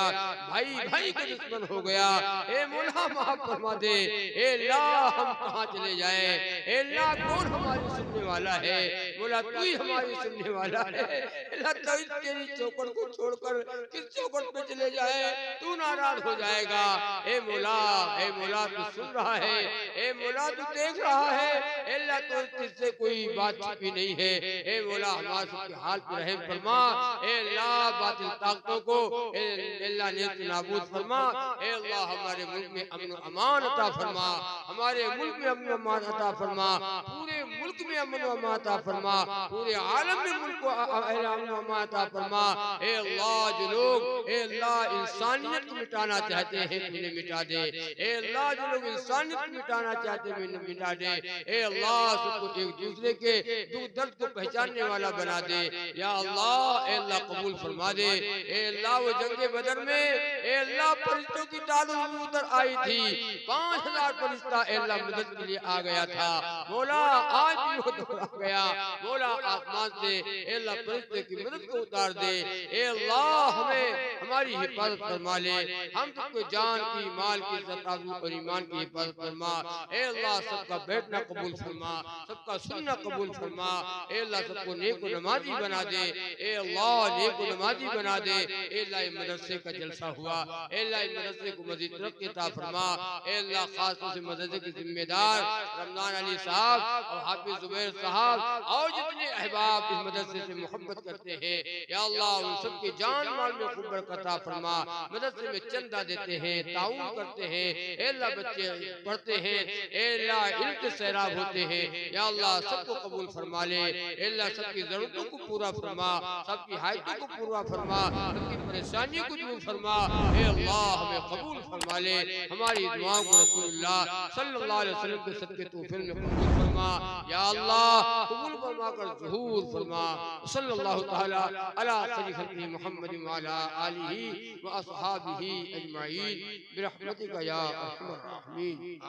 [SPEAKER 1] भाई का दुश्मन हो गया। ए मौला माफ फरमा दे। अल्लाह हम कहाँ चले जाए? अल्लाह कौन हमारी सुनने वाला है? मौला तू ही हमारी सुनने वाला है। अल्लाह तो तेरी चौखट को छोड़कर किस चौखट पे चले जाए तू नाराज हो जाएगा। ए मौला तू सुन रहा है, ए मौला तू देख रहा है। अल्लाह तो तुझसे कोई बात छुपी नहीं है। ए मौला हमारे सबके हाल पर रहम फरमा। ए अल्लाह बातिल ताकतों को अल्लाह ने नाबूद फरमा। ए अल्लाह हमारे मुल्क में अमन अमान अता फरमा, हमारे मुल्क में अमन अमान अता फरमा, पूरे मुल्क में अमन अमान अता फरमा, पूरे आलम में मुल्क को अमन अमान अता फरमा। ए अल्लाह जो लोग ए अल्लाह इंसानियत को मिटाना चाहते हैं उन्हें मिटा दे। ए अल्लाह जो लोग इंसानियत को मिटाना चाहते हैं उन्हें मिटा दे। ए अल्लाह सबको एक दूसरे के दुख दर्द को पहचानने वाला बना दे। या अल्लाह ए अल्लाह कबूल फरमा दे। ए अल्लाह वो जंगे बदर में ए अल्लाह फरिश्तों की तादाद उतर आई थी, 5000 फरिश्ता ए अल्लाह मदद के लिए आ गया था। मौला आज भी वो दोहरा गया। मौला आसमान से ए अल्लाह फरिश्ते की मदद को उतार दे। ए अल्लाह हमें हमारी हिफाजत फरमा ले। हम सबको जान की, माल की, सताबू और ईमान की हिफाजत फरमा। ए अल्लाह सबका बैठना कबूल फरमा, सबका सुनना कबूल फरमा। ए अल्लाह सबको नेक नमाजी बना दे। ए अल्लाह नेक नमाजी बना दे। ए अल्लाह मदरसे का जलसा हुआ, ए अल्लाह मदरसे को मजीद तरक्की अता फरमा। ए अल्लाह खास तौर से मदरसे के जिम्मेदार रमजान अली साहब और हाफिज जुबैर साहब और जितने अहबाब इस मदरसे से मोहब्बत करते हैं, या अल्लाह उन सबके जान माल में खूब बरकत अता फरमा। मदरसे में चंदा देते हैं, ताउन करते हैं, ए अल्लाह बच्चे पढ़ते हैं, ए अल्लाह इल्म के सैराब होते हैं। या अल्लाह सबको कबूल फरमा ले। ए अल्लाह सबकी जरूरतों को पूरा फरमा, सबकी हाजतों को पूरा फरमा, सबकी परेशानियों को दूर फरमा। ए अल्लाह हमें कबूल फरमा ले। हमारी दुआओं को रसूलुल्लाह सल्लल्लाहु अलैहि वसल्लम के सदके तौफीक में कबूल फरमा। या अल्लाह कबूल फरमा कर ज़हूर फरमा। सल्लल्लाहु तआला अला सय्यिदी खल्क़ि मुहम्मद व अला आलिहि व अस्हाबिहि अजमईन बिरहमतिका या अरहमर राहिमीन।